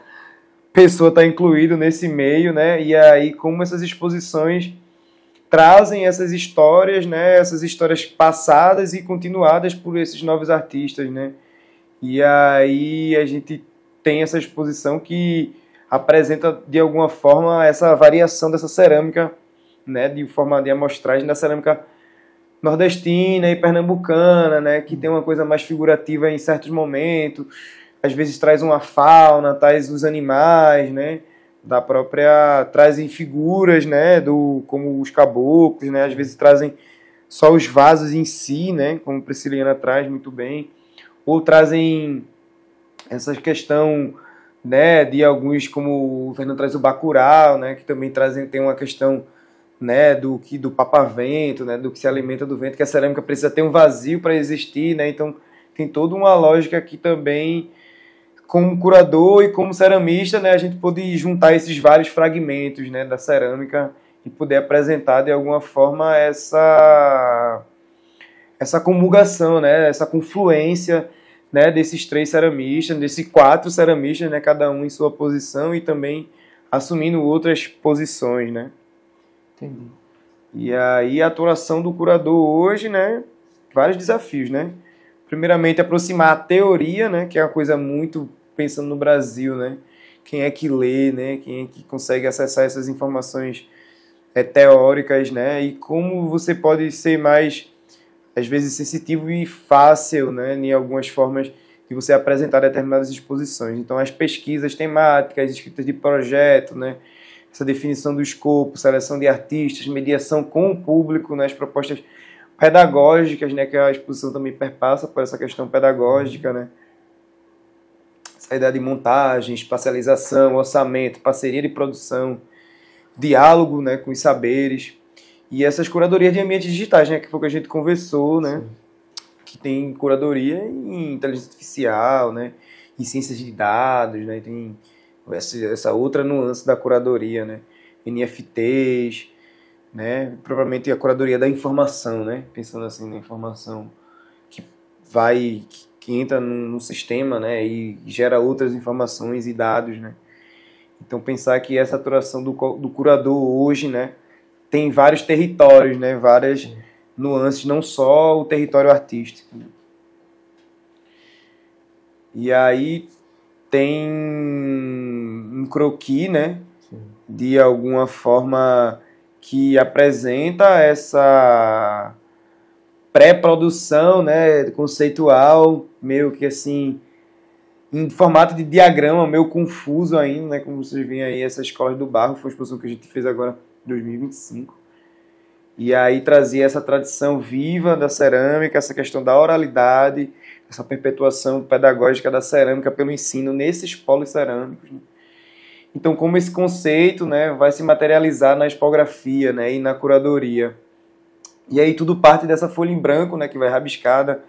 pessoa está incluído nesse meio, né? E aí como essas exposições trazem essas histórias, né? Essas histórias passadas e continuadas por esses novos artistas, né? E aí a gente tem essa exposição que apresenta de alguma forma essa variação dessa cerâmica, né, de forma de amostragem da cerâmica nordestina e pernambucana, né, que tem uma coisa mais figurativa em certos momentos, às vezes traz uma fauna, traz os animais, né, trazem figuras, né, como os caboclos, né, às vezes trazem só os vasos em si, né, como Prisciliana traz muito bem, ou trazem essa questão, né, de alguns, como o Fernando traz o bacurau, né, que também tem uma questão, né, do papavento, né, do que se alimenta do vento, que a cerâmica precisa ter um vazio para existir, né, então tem toda uma lógica que também, como curador e como ceramista, né, a gente pode juntar esses vários fragmentos, né, da cerâmica e poder apresentar de alguma forma essa comugação, né, essa confluência, né, desses 3 ceramistas, desses 4 ceramistas, né, cada um em sua posição e também assumindo outras posições, né. Entendi. E aí a atuação do curador hoje, né, vários desafios, né. Primeiramente, aproximar a teoria, né, que é uma coisa muito, pensando no Brasil, né, quem é que lê, né, quem é que consegue acessar essas informações teóricas, né, e como você pode ser mais, às vezes, sensitivo e fácil, né, em algumas formas de você apresentar determinadas exposições. Então, as pesquisas temáticas, escritas de projeto, né, essa definição do escopo, seleção de artistas, mediação com o público, né, as propostas pedagógicas, né, que a exposição também perpassa por essa questão pedagógica, né, essa ideia de montagem, espacialização, orçamento, parceria de produção, diálogo, né, com os saberes, e essas curadorias de ambientes digitais, né, que foi o que a gente conversou, né, sim, que tem curadoria em inteligência artificial, né, em ciências de dados, né, tem essa outra nuance da curadoria, né, NFTs, né, provavelmente a curadoria da informação, né, pensando assim na informação que entra no sistema, né, e gera outras informações e dados, né. Então pensar que essa atuação do curador hoje, né, tem vários territórios, né, várias nuances, não só o território artístico, né. E aí tem um croquis, né, de alguma forma que apresenta essa pré-produção, né, conceitual, meio que assim, em formato de diagrama, meio confuso ainda, né, como vocês veem aí, essa Escolas do Barro, foi uma exposição que a gente fez agora em 2025. E aí trazia essa tradição viva da cerâmica, essa questão da oralidade, essa perpetuação pedagógica da cerâmica pelo ensino nesses polos cerâmicos, né? Então, como esse conceito, né, vai se materializar na expografia, né, e na curadoria. E aí tudo parte dessa folha em branco, né, que vai rabiscada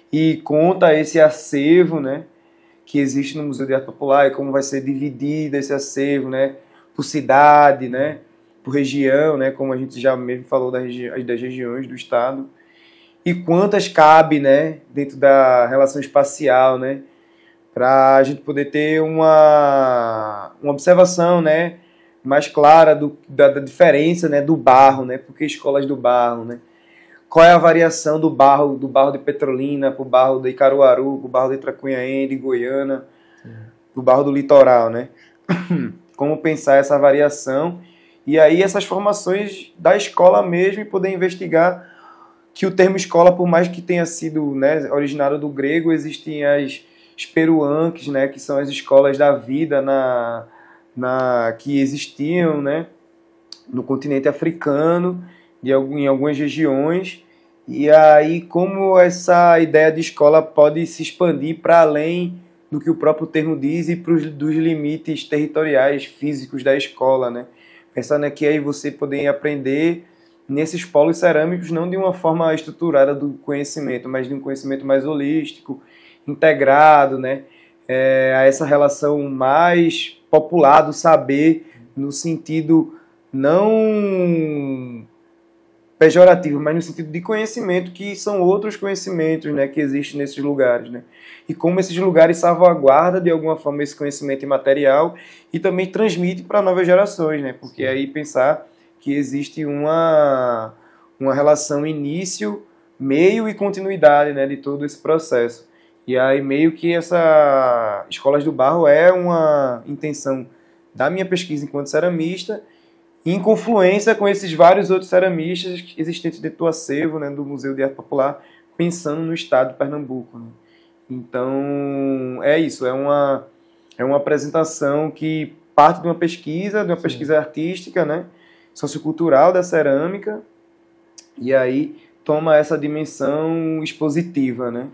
e conta esse acervo, né, que existe no Museu de Arte Popular e como vai ser dividido esse acervo, né, por cidade, né, por região, né, como a gente já mesmo falou das regiões do estado, e quantas cabe, né, dentro da relação espacial, né, para a gente poder ter uma observação, né, mais clara da diferença, né, do barro, né, porque escolas do barro, né, qual é a variação do barro de Petrolina para o barro de Caruaru, para o barro de Tracunhaém, de Goiânia, do barro do litoral, né, como pensar essa variação e aí essas formações da escola mesmo e poder investigar que o termo escola, por mais que tenha sido, né, originário do grego, existem as esperuanques, né, que são as escolas da vida que existiam, né, no continente africano, em algumas regiões, e aí como essa ideia de escola pode se expandir para além do que o próprio termo diz e dos limites territoriais físicos da escola, né, pensando que aí você poder aprender nesses polos cerâmicos, não de uma forma estruturada do conhecimento, mas de um conhecimento mais holístico, integrado, né, a essa relação mais popular do saber, no sentido não pejorativo, mas no sentido de conhecimento, que são outros conhecimentos, né, que existem nesses lugares, né, e como esses lugares salvaguardam de alguma forma esse conhecimento imaterial e também transmite para novas gerações, né, porque aí pensar que existe uma relação início, meio e continuidade, né, de todo esse processo. E aí meio que essa Escolas do Barro é uma intenção da minha pesquisa enquanto ceramista, em confluência com esses vários outros ceramistas existentes dentro do acervo, né, do Museu de Arte Popular, pensando no estado de Pernambuco, né. Então, é isso, é uma apresentação que parte de uma pesquisa artística, né, sociocultural da cerâmica, e aí toma essa dimensão expositiva, né.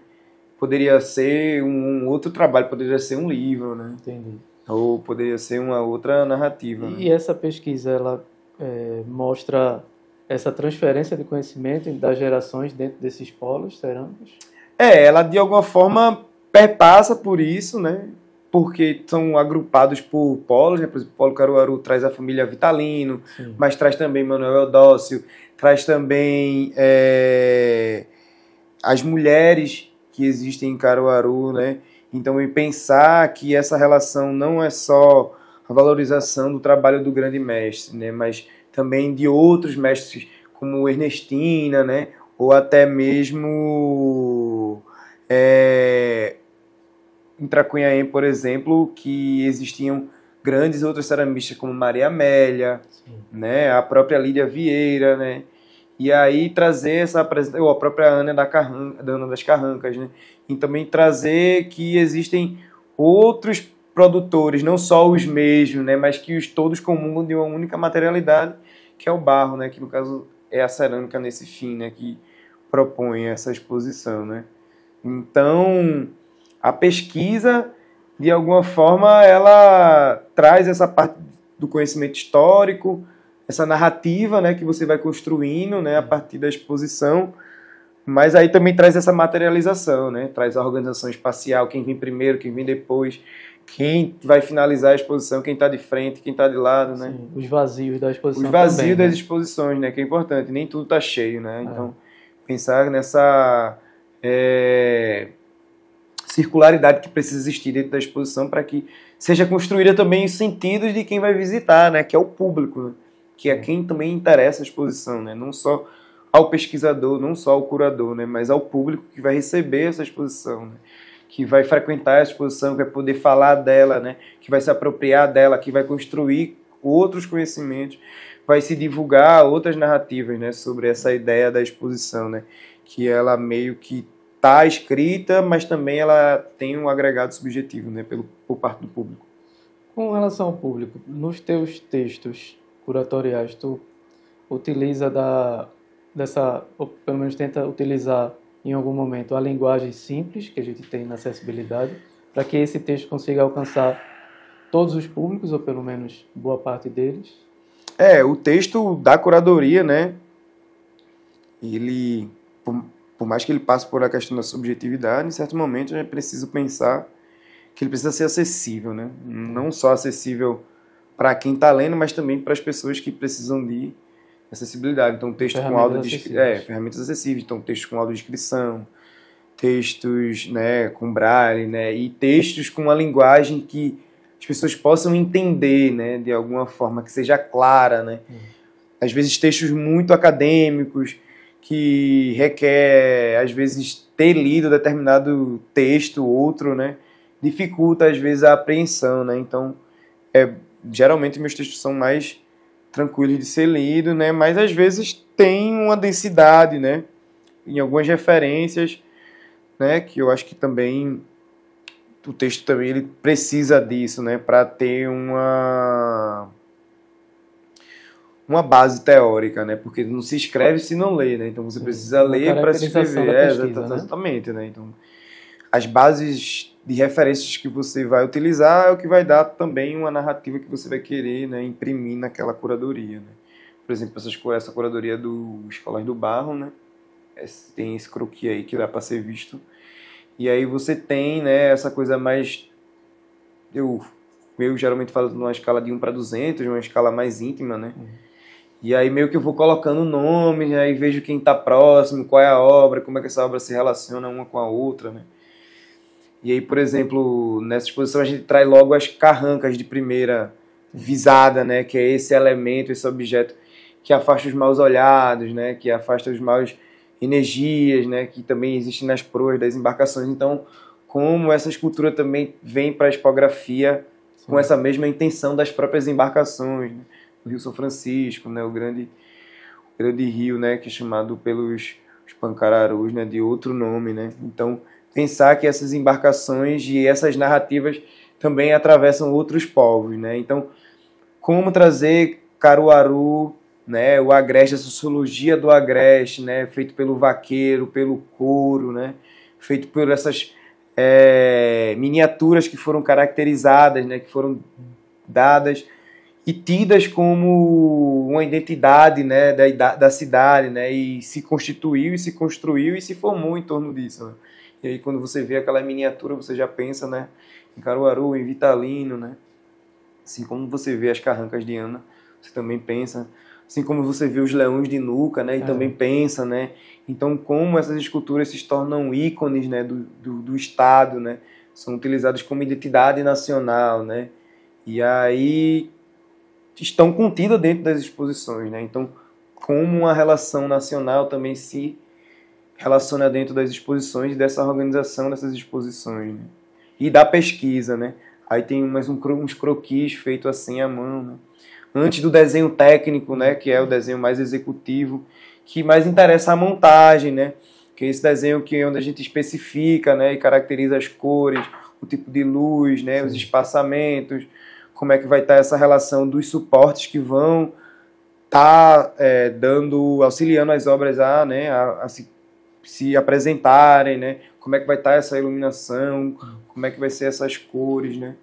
Poderia ser um outro trabalho, poderia ser um livro, né? Entendi. Ou poderia ser uma outra narrativa. E né? essa pesquisa, ela mostra essa transferência de conhecimento das gerações dentro desses polos cerâmicos? Ela de alguma forma perpassa por isso, né? Porque são agrupados por polos, né? Por exemplo, o Polo Caruaru traz a família Vitalino, mas traz também Manuel Eudócio, traz também as mulheres que existem em Caruaru, né? Então, pensar que essa relação não é só a valorização do trabalho do grande mestre, né? Mas também de outros mestres, como Ernestina, né? Ou até mesmo em Tracunhaém, por exemplo, que existiam grandes outras ceramistas como Maria Amélia, né? A própria Lídia Vieira, né? E aí trazer essa apresentação, ou a própria Ana Ana das Carrancas, né? E também trazer que existem outros produtores, não só os mesmos, né? Mas que os todos comungam de uma única materialidade, que é o barro, né? Que no caso é a cerâmica nesse fim, né? Que propõe essa exposição, né? Então, a pesquisa, de alguma forma, ela traz essa parte do conhecimento histórico, essa narrativa, né, que você vai construindo, né, a partir da exposição, mas aí também traz essa materialização, né, traz a organização espacial, quem vem primeiro, quem vem depois, quem vai finalizar a exposição, quem está de frente, quem está de lado, né. Sim, os vazios da exposição os vazios também, das né? exposições, né, que é importante, nem tudo está cheio, né, então pensar nessa circularidade que precisa existir dentro da exposição para que seja construída também os sentidos de quem vai visitar, né, que é o público, né? Que é quem também interessa a exposição, né? Não só ao pesquisador, não só ao curador, né? Mas ao público que vai receber essa exposição, né? Que vai frequentar a exposição, que vai poder falar dela, né? Que vai se apropriar dela, que vai construir outros conhecimentos, vai se divulgar outras narrativas, né? Sobre essa ideia da exposição, né? Que ela meio que está escrita, mas também ela tem um agregado subjetivo, né? Por parte do público. Com relação ao público, nos teus textos curatoriais, tu utiliza ou pelo menos tenta utilizar em algum momento a linguagem simples que a gente tem na acessibilidade, para que esse texto consiga alcançar todos os públicos, ou pelo menos boa parte deles? O texto da curadoria, né? Ele, por mais que ele passe por a questão da subjetividade, em certo momento é preciso pensar que ele precisa ser acessível, né? Não só acessível para quem está lendo, mas também para as pessoas que precisam de acessibilidade. Então, texto com audiodescrição, ferramentas acessíveis. Então, texto com audiodescrição, textos, né, com braille, né, e textos com uma linguagem que as pessoas possam entender, né, de alguma forma, que seja clara, né. Às vezes, textos muito acadêmicos, que requer, às vezes, ter lido determinado texto, outro, né, dificulta, às vezes, a apreensão, né. Então, geralmente, meus textos são mais tranquilos de ser lido, né, mas, às vezes, tem uma densidade, né, em algumas referências, né, que eu acho que também o texto também ele precisa disso, né, para ter uma base teórica, né, porque não se escreve se não lê, né, então você precisa ler para se escrever, exatamente, né, então as bases de referências que você vai utilizar é o que vai dar também uma narrativa que você vai querer, né, imprimir naquela curadoria, né. Por exemplo, essa curadoria do Escolas do Barro, né, tem esse croquis aí que dá para ser visto. E aí você tem, né, essa coisa mais... Eu geralmente falo numa escala de 1 para 200, uma escala mais íntima, né? E aí meio que eu vou colocando nomes, aí vejo quem está próximo, qual é a obra, como é que essa obra se relaciona uma com a outra, né? E aí, por exemplo, nessa exposição a gente traz logo as carrancas de primeira visada, né? Que é esse elemento, esse objeto que afasta os maus olhados, né? Que afasta os maus energias, né, que também existem nas proas das embarcações. Então, como essa escultura também vem para a expografia com essa mesma intenção das próprias embarcações, né? O Rio São Francisco, né, o grande rio, né, que é chamado pelos pancararus, né, de outro nome, né? Então, pensar que essas embarcações e essas narrativas também atravessam outros povos, né? Então, como trazer Caruaru, né, o agreste, a sociologia do agreste, né, feito pelo vaqueiro, pelo couro, né, feito por essas miniaturas que foram caracterizadas, né, que foram dadas e tidas como uma identidade, né, da cidade, né, e se constituiu e se construiu e se formou em torno disso, né. E aí quando você vê aquela miniatura, você já pensa, né, em Caruaru, em Vitalino, né, assim como você vê as carrancas de Ana, você também pensa assim como você vê os leões de Nuca, né, e também pensa, né, então como essas esculturas se tornam ícones, né, do Estado, né, são utilizadas como identidade nacional, né, e aí estão contidas dentro das exposições, né, então como uma relação nacional também se relaciona dentro das exposições, dessa organização dessas exposições, né, e da pesquisa, né, aí tem uns croquis feitos assim à mão, né, antes do desenho técnico, né, que é o desenho mais executivo, que mais interessa a montagem, né, que é esse desenho que é onde a gente especifica, né, e caracteriza as cores, o tipo de luz, né, os espaçamentos, como é que vai estar essa relação dos suportes que vão estar auxiliando as obras a se apresentarem, né, como é que vai estar essa iluminação, como é que vai ser essas cores, né.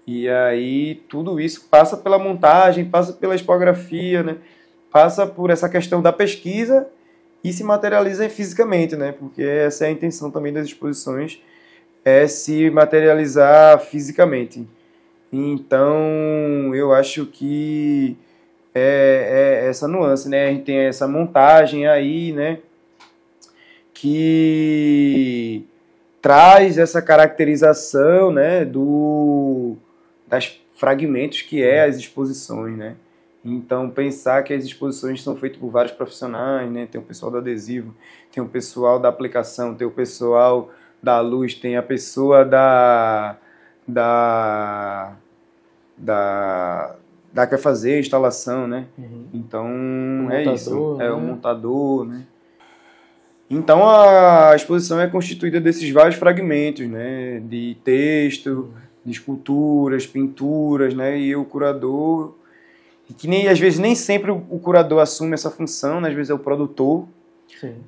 E aí tudo isso passa pela montagem, passa pela expografia, né? Passa por essa questão da pesquisa e se materializa fisicamente, né? Porque essa é a intenção também das exposições, é se materializar fisicamente. Então eu acho que é essa nuance, né? A gente tem essa montagem aí, né? Que traz essa caracterização, né? Das fragmentos que é as exposições, né? Então, pensar que as exposições são feitas por vários profissionais, né? Tem o pessoal do adesivo, tem o pessoal da aplicação, tem o pessoal da luz, tem a pessoa da quer fazer a instalação, né? Então, isso. Né? É o montador, né? Então, a exposição é constituída desses vários fragmentos, né? De texto, de esculturas, pinturas, né? E o curador, que às vezes nem sempre o curador assume essa função, né? Às vezes é o produtor,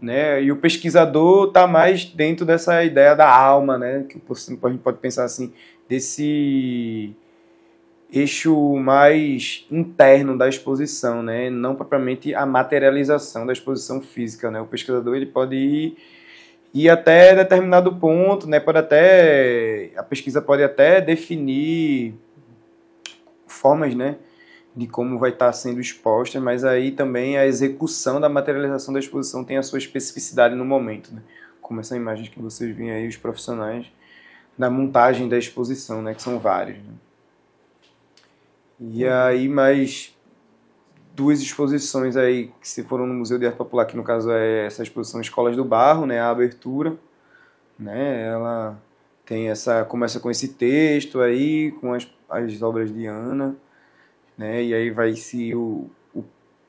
né? E o pesquisador está mais dentro dessa ideia da alma, né? Que a gente pode pensar assim, desse eixo mais interno da exposição, né? Não propriamente a materialização da exposição física, né? O pesquisador ele pode ir até determinado ponto, né? A pesquisa pode até definir formas, né, de como vai estar sendo exposta, mas aí também a execução da materialização da exposição tem a sua especificidade no momento, né? Como essa imagem que vocês veem aí, os profissionais da montagem da exposição, né, que são vários, né? E aí mais duas exposições aí que se foram no Museu de Arte Popular, que no caso é essa exposição Escolas do Barro, né, a abertura, né, ela tem começa com esse texto aí, com as obras de Ana, né, e aí vai se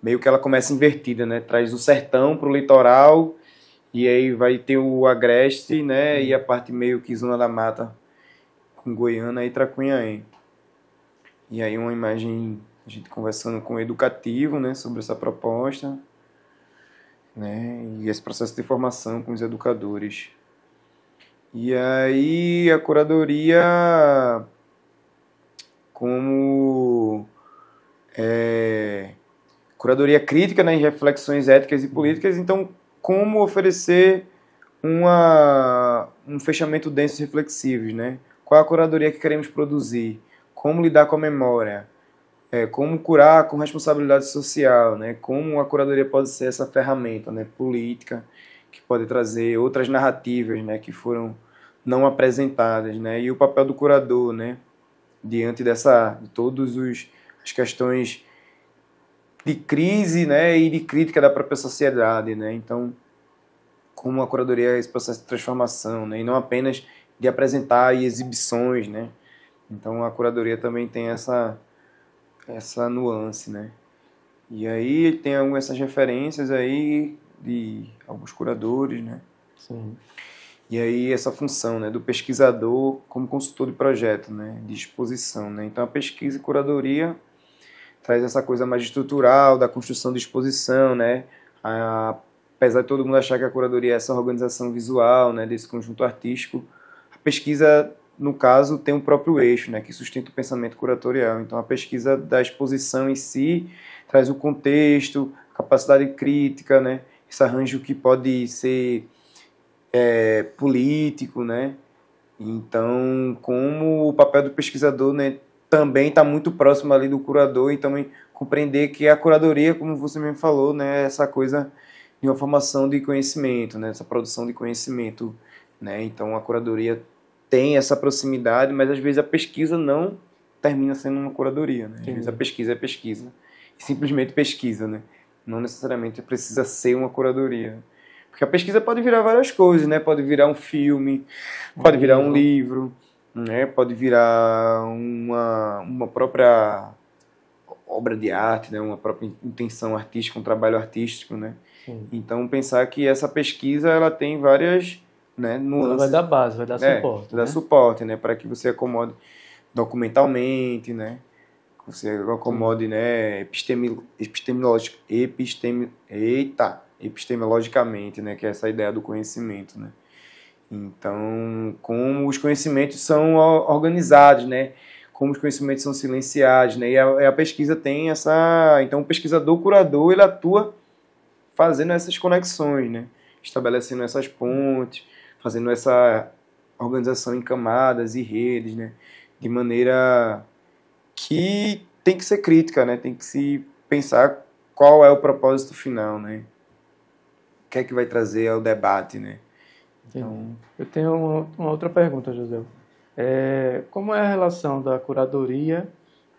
meio que ela começa invertida, né, traz o sertão para o litoral, e aí vai ter o Agreste, né, e a parte meio que Zona da Mata com Goiânia e Tracunhaém. E aí uma imagem, a gente conversando com o educativo, né, sobre essa proposta, né, e esse processo de formação com os educadores. E aí a curadoria como curadoria crítica, né, em reflexões éticas e políticas, então como oferecer um fechamento denso e reflexivos, né? Qual a curadoria que queremos produzir? Como lidar com a memória? Como curar com responsabilidade social, né? Como a curadoria pode ser essa ferramenta, né, política, que pode trazer outras narrativas, né, que foram não apresentadas, né? E o papel do curador, né, diante de todas as questões de crise, né, e de crítica da própria sociedade, né? Então, como a curadoria é esse processo de transformação, né, e não apenas de apresentar exibições, né? Então a curadoria também tem essa nuance, né? E aí tem essas referências aí de alguns curadores, né? Sim. E aí essa função, né, do pesquisador como consultor de projeto, né, de exposição, né? Então a pesquisa e curadoria traz essa coisa mais estrutural da construção de exposição, né? Apesar de todo mundo achar que a curadoria é essa organização visual, né, desse conjunto artístico, a pesquisa, no caso, tem um próprio eixo, né, que sustenta o pensamento curatorial. Então a pesquisa da exposição em si traz o contexto, capacidade crítica, né, esse arranjo que pode ser político, né? Então, como o papel do pesquisador, né, também está muito próximo ali do curador, e também compreender que a curadoria, como você mesmo falou, né, é essa coisa de uma formação de conhecimento, né, essa produção de conhecimento, né, então a curadoria tem essa proximidade, mas às vezes a pesquisa não termina sendo uma curadoria, né? Às vezes a pesquisa é pesquisa, simplesmente pesquisa, né? Não necessariamente precisa ser uma curadoria. Porque a pesquisa pode virar várias coisas, né? Pode virar um filme, pode virar um livro, né? Pode virar uma própria obra de arte, né? Uma própria intenção artística, um trabalho artístico, né? Sim. Então, pensar que essa pesquisa ela tem várias, né, nuances. Ela vai dar base, vai dar suporte. Vai dar suporte, né? Para que você acomode documentalmente, né? Você acomode, né, epistemologicamente, né, que é essa ideia do conhecimento, né? Então, como os conhecimentos são organizados, né? Como os conhecimentos são silenciados, né? E a pesquisa tem essa... Então, o pesquisador, o curador, ele atua fazendo essas conexões, né? Estabelecendo essas pontes, fazendo essa organização em camadas e redes, né? De maneira que tem que ser crítica, né? Tem que se pensar qual é o propósito final, né? O que é que vai trazer ao debate, né? Então... Eu tenho uma outra pergunta, José. Como é a relação da curadoria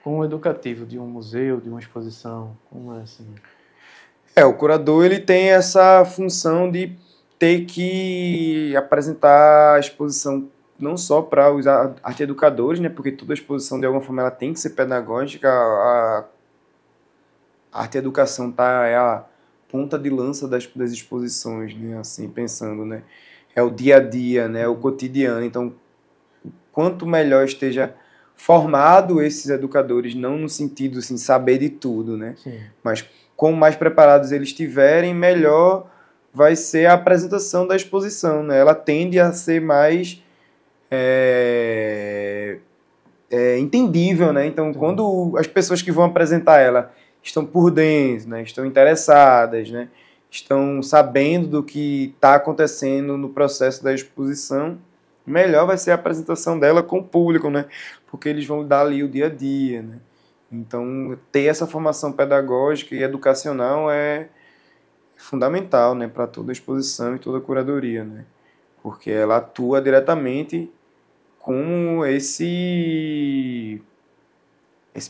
com o educativo de um museu, de uma exposição? Como é assim? O curador ele tem essa função de ter que apresentar a exposição não só para os arte-educadores, né, porque toda exposição, de alguma forma, ela tem que ser pedagógica. A arte-educação é a ponta de lança das exposições, né, assim, pensando, né, é o dia a dia, né, o cotidiano. Então, quanto melhor esteja formado esses educadores, não no sentido, assim, saber de tudo, né, Sim. mas quanto mais preparados eles estiverem, melhor vai ser a apresentação da exposição, né, ela tende a ser mais entendível, né? Então, quando as pessoas que vão apresentar ela estão por dentro, né? Estão interessadas, né? Estão sabendo do que está acontecendo no processo da exposição, melhor vai ser a apresentação dela com o público, né? Porque eles vão dar ali o dia a dia, né? Então, ter essa formação pedagógica e educacional é fundamental, né? Para toda a exposição e toda a curadoria, né? Porque ela atua diretamente com esse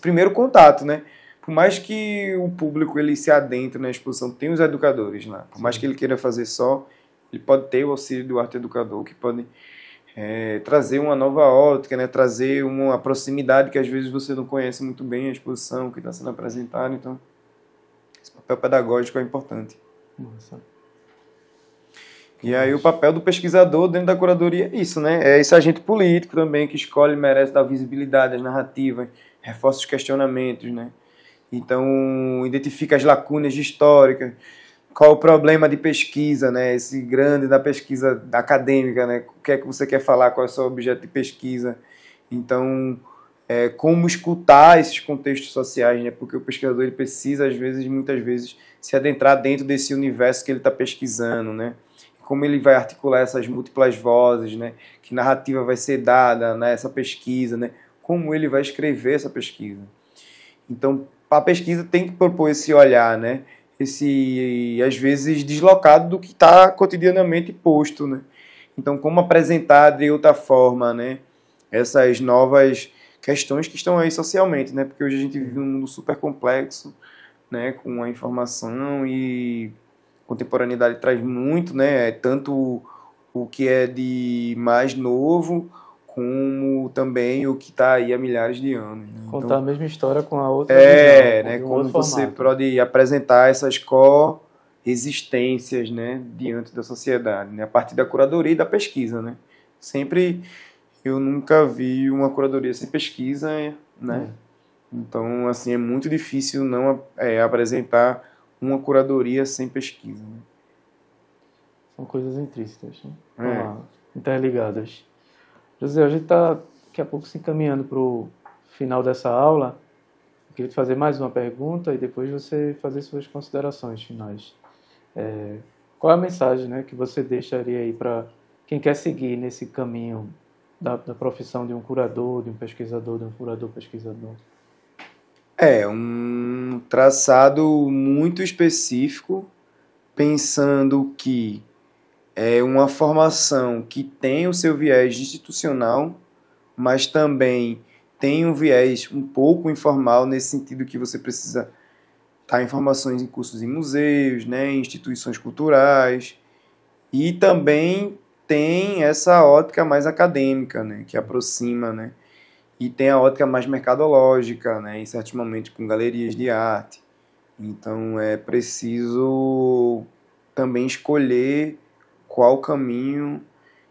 primeiro contato, né? Por mais que o público ele se adentre na exposição, tem os educadores lá. Por mais que ele queira fazer só, ele pode ter o auxílio do arte-educador, que pode trazer uma nova ótica, né? Trazer uma proximidade que às vezes você não conhece muito bem a exposição que está sendo apresentada. Então, esse papel pedagógico é importante. Nossa. E aí o papel do pesquisador dentro da curadoria é isso, né? É esse agente político também que escolhe e merece dar visibilidade às narrativas, reforça os questionamentos, né? Então, identifica as lacunas históricas, qual o problema de pesquisa, né? Esse grande da pesquisa acadêmica, né? O que é que você quer falar, qual é o seu objeto de pesquisa. Então, como escutar esses contextos sociais, né? Porque o pesquisador ele precisa, muitas vezes, se adentrar dentro desse universo que ele está pesquisando, né? Como ele vai articular essas múltiplas vozes, né? Que narrativa vai ser dada nessa pesquisa, né? Como ele vai escrever essa pesquisa. Então, a pesquisa tem que propor esse olhar, né? Esse, às vezes, deslocado do que está cotidianamente posto, né? Então, como apresentar de outra forma, né? Essas novas questões que estão aí socialmente, né? Porque hoje a gente vive um mundo super complexo, né? Com a informação e contemporaneidade traz muito, né? Tanto o que é de mais novo, como também o que está aí há milhares de anos. Né? Contar então, a mesma história com a outra visão, né? com Como você formato. pode apresentar essas coexistências, né? Diante da sociedade, né? A partir da curadoria e da pesquisa, né? Eu nunca vi uma curadoria sem pesquisa, né? Então, assim, é muito difícil não apresentar uma curadoria sem pesquisa. Né? São coisas intrínsecas, né? Interligadas. José, a gente está daqui a pouco se encaminhando para o final dessa aula. Eu queria te fazer mais uma pergunta e depois você fazer suas considerações finais. Qual é a mensagem, né, que você deixaria aí para quem quer seguir nesse caminho da profissão de um curador, de um pesquisador, de um curador-pesquisador? É um traçado muito específico, pensando que é uma formação que tem o seu viés institucional, mas também tem um viés um pouco informal, nesse sentido que você precisa estar em formações em cursos em museus, né, em instituições culturais, e também tem essa ótica mais acadêmica, né, que aproxima, né, e tem a ótica mais mercadológica, né, em certos momentos com galerias de arte. Então é preciso também escolher qual caminho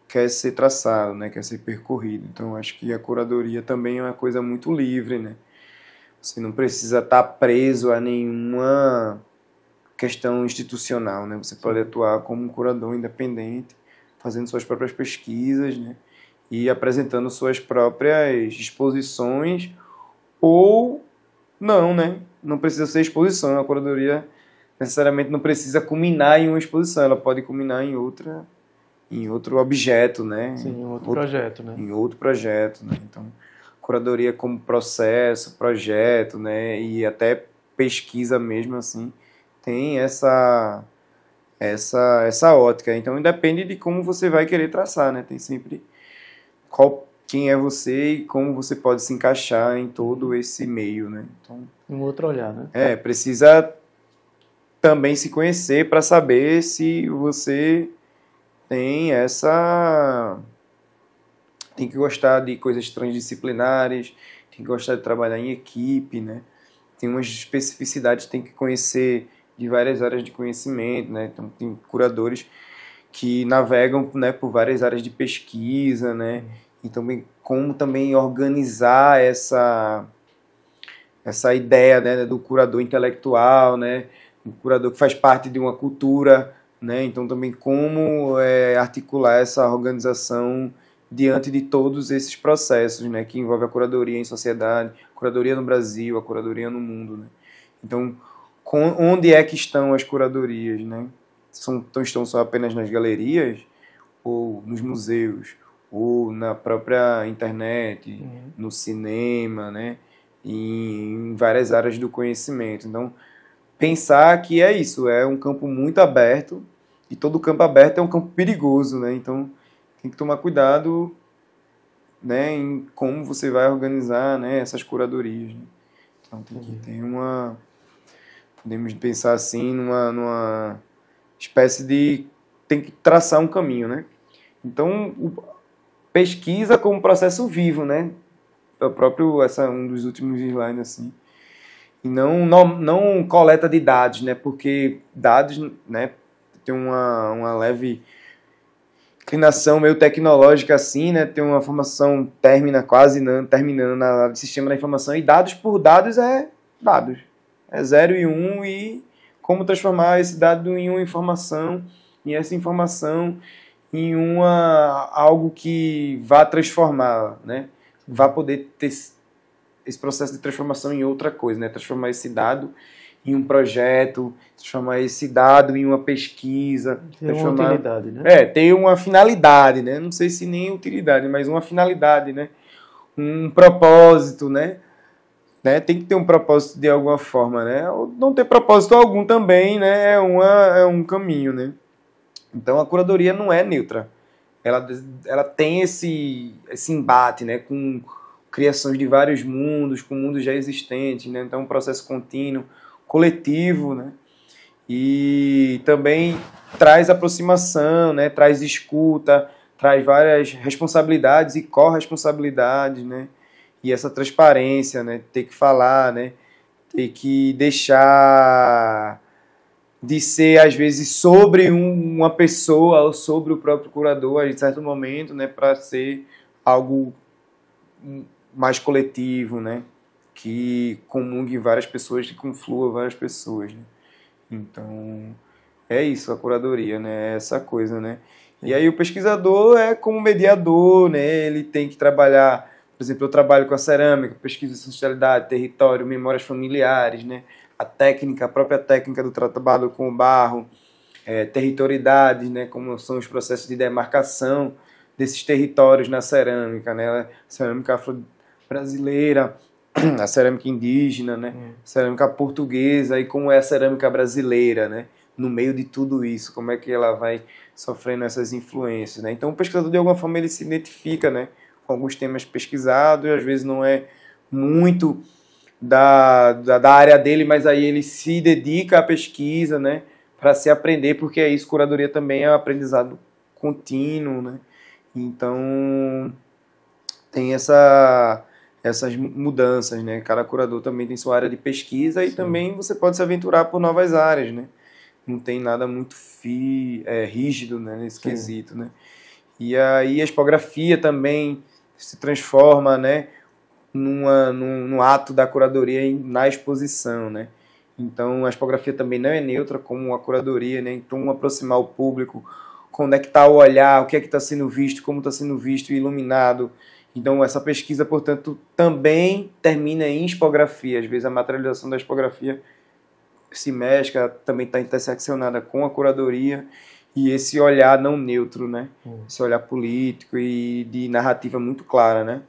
quer ser traçado, né, quer ser percorrido. Então acho que a curadoria também é uma coisa muito livre, né? Você não precisa estar preso a nenhuma questão institucional, né? Você pode atuar como um curador independente, fazendo suas próprias pesquisas, né? E apresentando suas próprias exposições, ou não, né? Não precisa ser exposição. A curadoria necessariamente não precisa culminar em uma exposição, ela pode culminar em outra, em outro objeto, né? Sim, um outro projeto, né? Em outro projeto, né? Então, curadoria como processo, projeto, né? E até pesquisa mesmo assim, tem essa ótica. Então, depende de como você vai querer traçar, né? Tem sempre quem é você e como você pode se encaixar em todo esse meio, né? Então, Um outro olhar, né? precisa também se conhecer para saber se você tem tem que gostar de coisas transdisciplinares, tem que gostar de trabalhar em equipe, né? Tem umas especificidades, tem que conhecer de várias áreas de conhecimento, né? Então, tem curadores que navegam, né, por várias áreas de pesquisa, né? E também como também organizar essa ideia, né, do curador intelectual, né? Um curador que faz parte de uma cultura, né? Então também como articular essa organização diante de todos esses processos, né, que envolve a curadoria em sociedade, a curadoria no Brasil, a curadoria no mundo, né? Então, onde é que estão as curadorias, né? Estão só apenas nas galerias, ou nos museus, ou na própria internet, no cinema, né? Em várias áreas do conhecimento. Então, pensar que é isso, é um campo muito aberto, e todo campo aberto é um campo perigoso, né? Então, tem que tomar cuidado, né, em como você vai organizar, né, essas curadorias, né? Então, tem que ter podemos pensar assim, numa espécie de... tem que traçar um caminho, né? Então, pesquisa como processo vivo, né? É o próprio, um dos últimos slides, assim. E não coleta de dados, né? Porque dados, né, tem uma leve inclinação meio tecnológica assim, né? Tem uma formação terminando na área de sistema da informação, e dados por dados é dados. É 0 e 1, e como transformar esse dado em uma informação, e essa informação em algo que vá transformar, né? Vá poder ter esse processo de transformação em outra coisa, né? Transformar esse dado em um projeto, transformar esse dado em uma pesquisa. Tem uma utilidade, né? Ter uma finalidade, né? Não sei se nem utilidade, mas uma finalidade, né? Um propósito, né? Tem que ter um propósito de alguma forma, né? Ou não ter propósito algum também, né? É um caminho, né? Então a curadoria não é neutra. Ela tem esse embate, né? Com criações de vários mundos, com mundos já existentes, né? Então um processo contínuo, coletivo, né? E também traz aproximação, né? Traz escuta, traz várias responsabilidades e corresponsabilidades, né? E essa transparência, né? Ter que falar, né? Ter que deixar de ser, às vezes, sobre uma pessoa ou sobre o próprio curador, em certo momento, né? Para ser algo mais coletivo, né? Que comungue várias pessoas, que conflua várias pessoas, né? Então, é isso, a curadoria, né? É essa coisa, né? E aí o pesquisador é como mediador, né? Ele tem que trabalhar, por exemplo, eu trabalho com a cerâmica, pesquisa de sustentabilidade, território, memórias familiares, né? A própria técnica do trabalho com o barro, territorialidade, né? Como são os processos de demarcação desses territórios na cerâmica, né? A cerâmica afro-brasileira, a cerâmica indígena, né? Cerâmica portuguesa e como é a cerâmica brasileira, né? No meio de tudo isso, como é que ela vai sofrendo essas influências, né? Então o pesquisador de alguma forma ele se identifica, né, com alguns temas pesquisados, e às vezes não é muito da área dele, mas aí ele se dedica à pesquisa, né, para se aprender, porque é isso, curadoria também é um aprendizado contínuo, né? Então tem essas mudanças, né? Cada curador também tem sua área de pesquisa. Sim. E também você pode se aventurar por novas áreas, né? Não tem nada muito rígido, né, nesse Sim. quesito, né? E aí a expografia também se transforma, né, num ato da curadoria na exposição, né? Então a expografia também não é neutra como a curadoria, né? Então aproximar o público, conectar o olhar, o que é que está sendo visto, como está sendo visto e iluminado. Então essa pesquisa, portanto, também termina em expografia. Às vezes a materialização da expografia se mescla, também está interseccionada com a curadoria e esse olhar não neutro, né? Esse olhar político e de narrativa muito clara, né?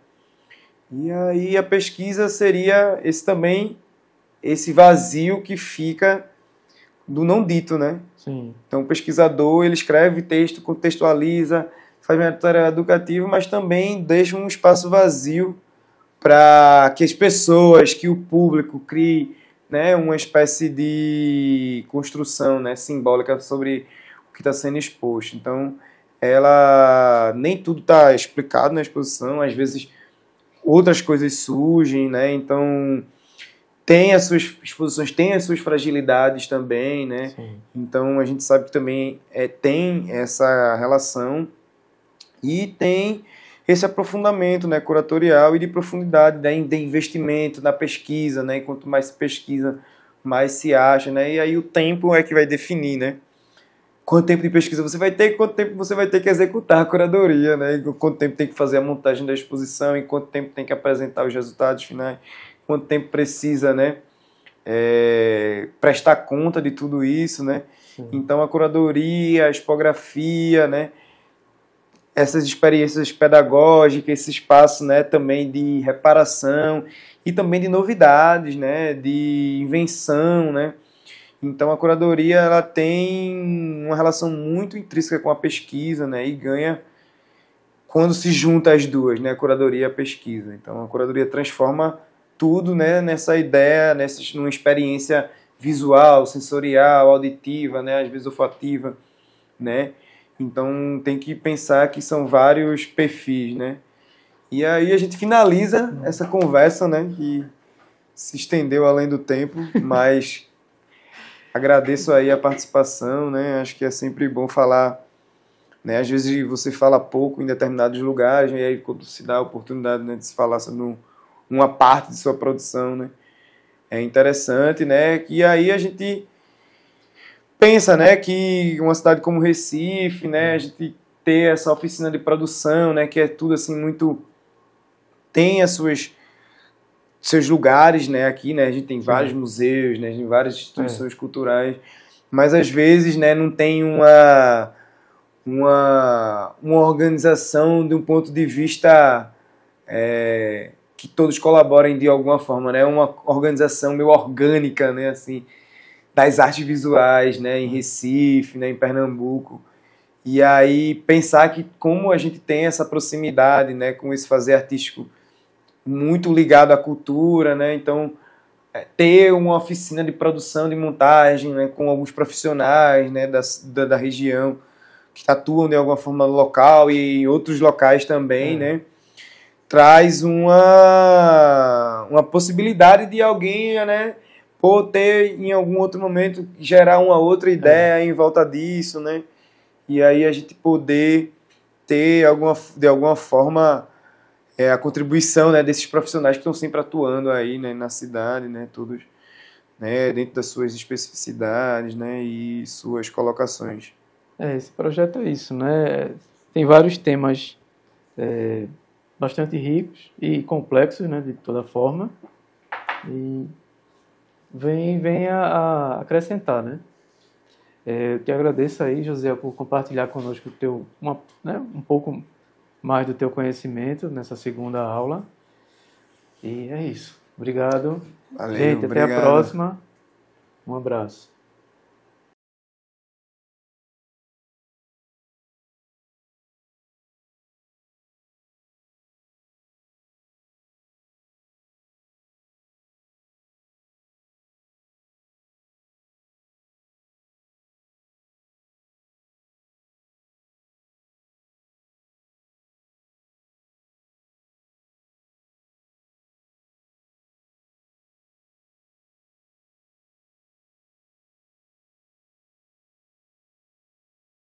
E aí a pesquisa seria esse vazio que fica do não dito, né? Sim. Então o pesquisador, ele escreve texto, contextualiza, faz material educativo, mas também deixa um espaço vazio para que as pessoas, que o público crie, né, uma espécie de construção, né, simbólica sobre o que está sendo exposto. Então, nem tudo está explicado na exposição, às vezes outras coisas surgem, né? Então tem as suas exposições, tem as suas fragilidades também, né? Sim. Então a gente sabe que também tem essa relação e tem esse aprofundamento, né, curatorial e de profundidade, né, de investimento na pesquisa, né? E quanto mais se pesquisa, mais se acha, né? E aí o tempo é que vai definir, né? Quanto tempo de pesquisa você vai ter, quanto tempo você vai ter que executar a curadoria, né? Quanto tempo tem que fazer a montagem da exposição, e quanto tempo tem que apresentar os resultados finais, quanto tempo precisa, né, prestar conta de tudo isso, né? Sim. Então a curadoria, a expografia, né, essas experiências pedagógicas, esse espaço, né, também de reparação e também de novidades, né, de invenção, né? Então a curadoria ela tem uma relação muito intrínseca com a pesquisa, né, e ganha quando se junta as duas, né, a curadoria e a pesquisa. Então a curadoria transforma tudo, né, nessa ideia, numa experiência visual, sensorial, auditiva, né, às vezes olfativa, né? Então tem que pensar que são vários perfis, né? E aí a gente finaliza essa conversa, né, que se estendeu além do tempo, mas agradeço aí a participação, né? Acho que é sempre bom falar, né? Às vezes você fala pouco em determinados lugares, e aí quando se dá a oportunidade, né, de se falar sobre uma parte de sua produção, né? É interessante, né? E aí a gente pensa, né, que uma cidade como Recife, né, a gente ter essa oficina de produção, né, que é tudo assim muito, tem as seus lugares, né, aqui, né, a gente tem vários museus, né, tem várias instituições culturais, mas às vezes, né, não tem uma organização de um ponto de vista que todos colaborem de alguma forma, né, uma organização meio orgânica, né, assim, das artes visuais, né, em Recife, né, em Pernambuco. E aí pensar que como a gente tem essa proximidade, né, com esse fazer artístico muito ligado à cultura, né, então ter uma oficina de produção, de montagem, né, com alguns profissionais, né, da região que atuam de alguma forma no local e em outros locais também, né, traz uma possibilidade de alguém, né, ou ter em algum outro momento gerar uma outra ideia em volta disso, né? E aí a gente poder ter de alguma forma a contribuição, né, desses profissionais que estão sempre atuando aí, né, na cidade, né, todos, né, dentro das suas especificidades, né, e suas colocações. Esse projeto é isso, né? Tem vários temas bastante ricos e complexos, né, de toda forma, e vem a acrescentar, né? Eu te agradeço aí, José, por compartilhar conosco um pouco mais do teu conhecimento nessa segunda aula. E é isso. Obrigado. Valeu, Gente, obrigado. até a próxima. Um abraço.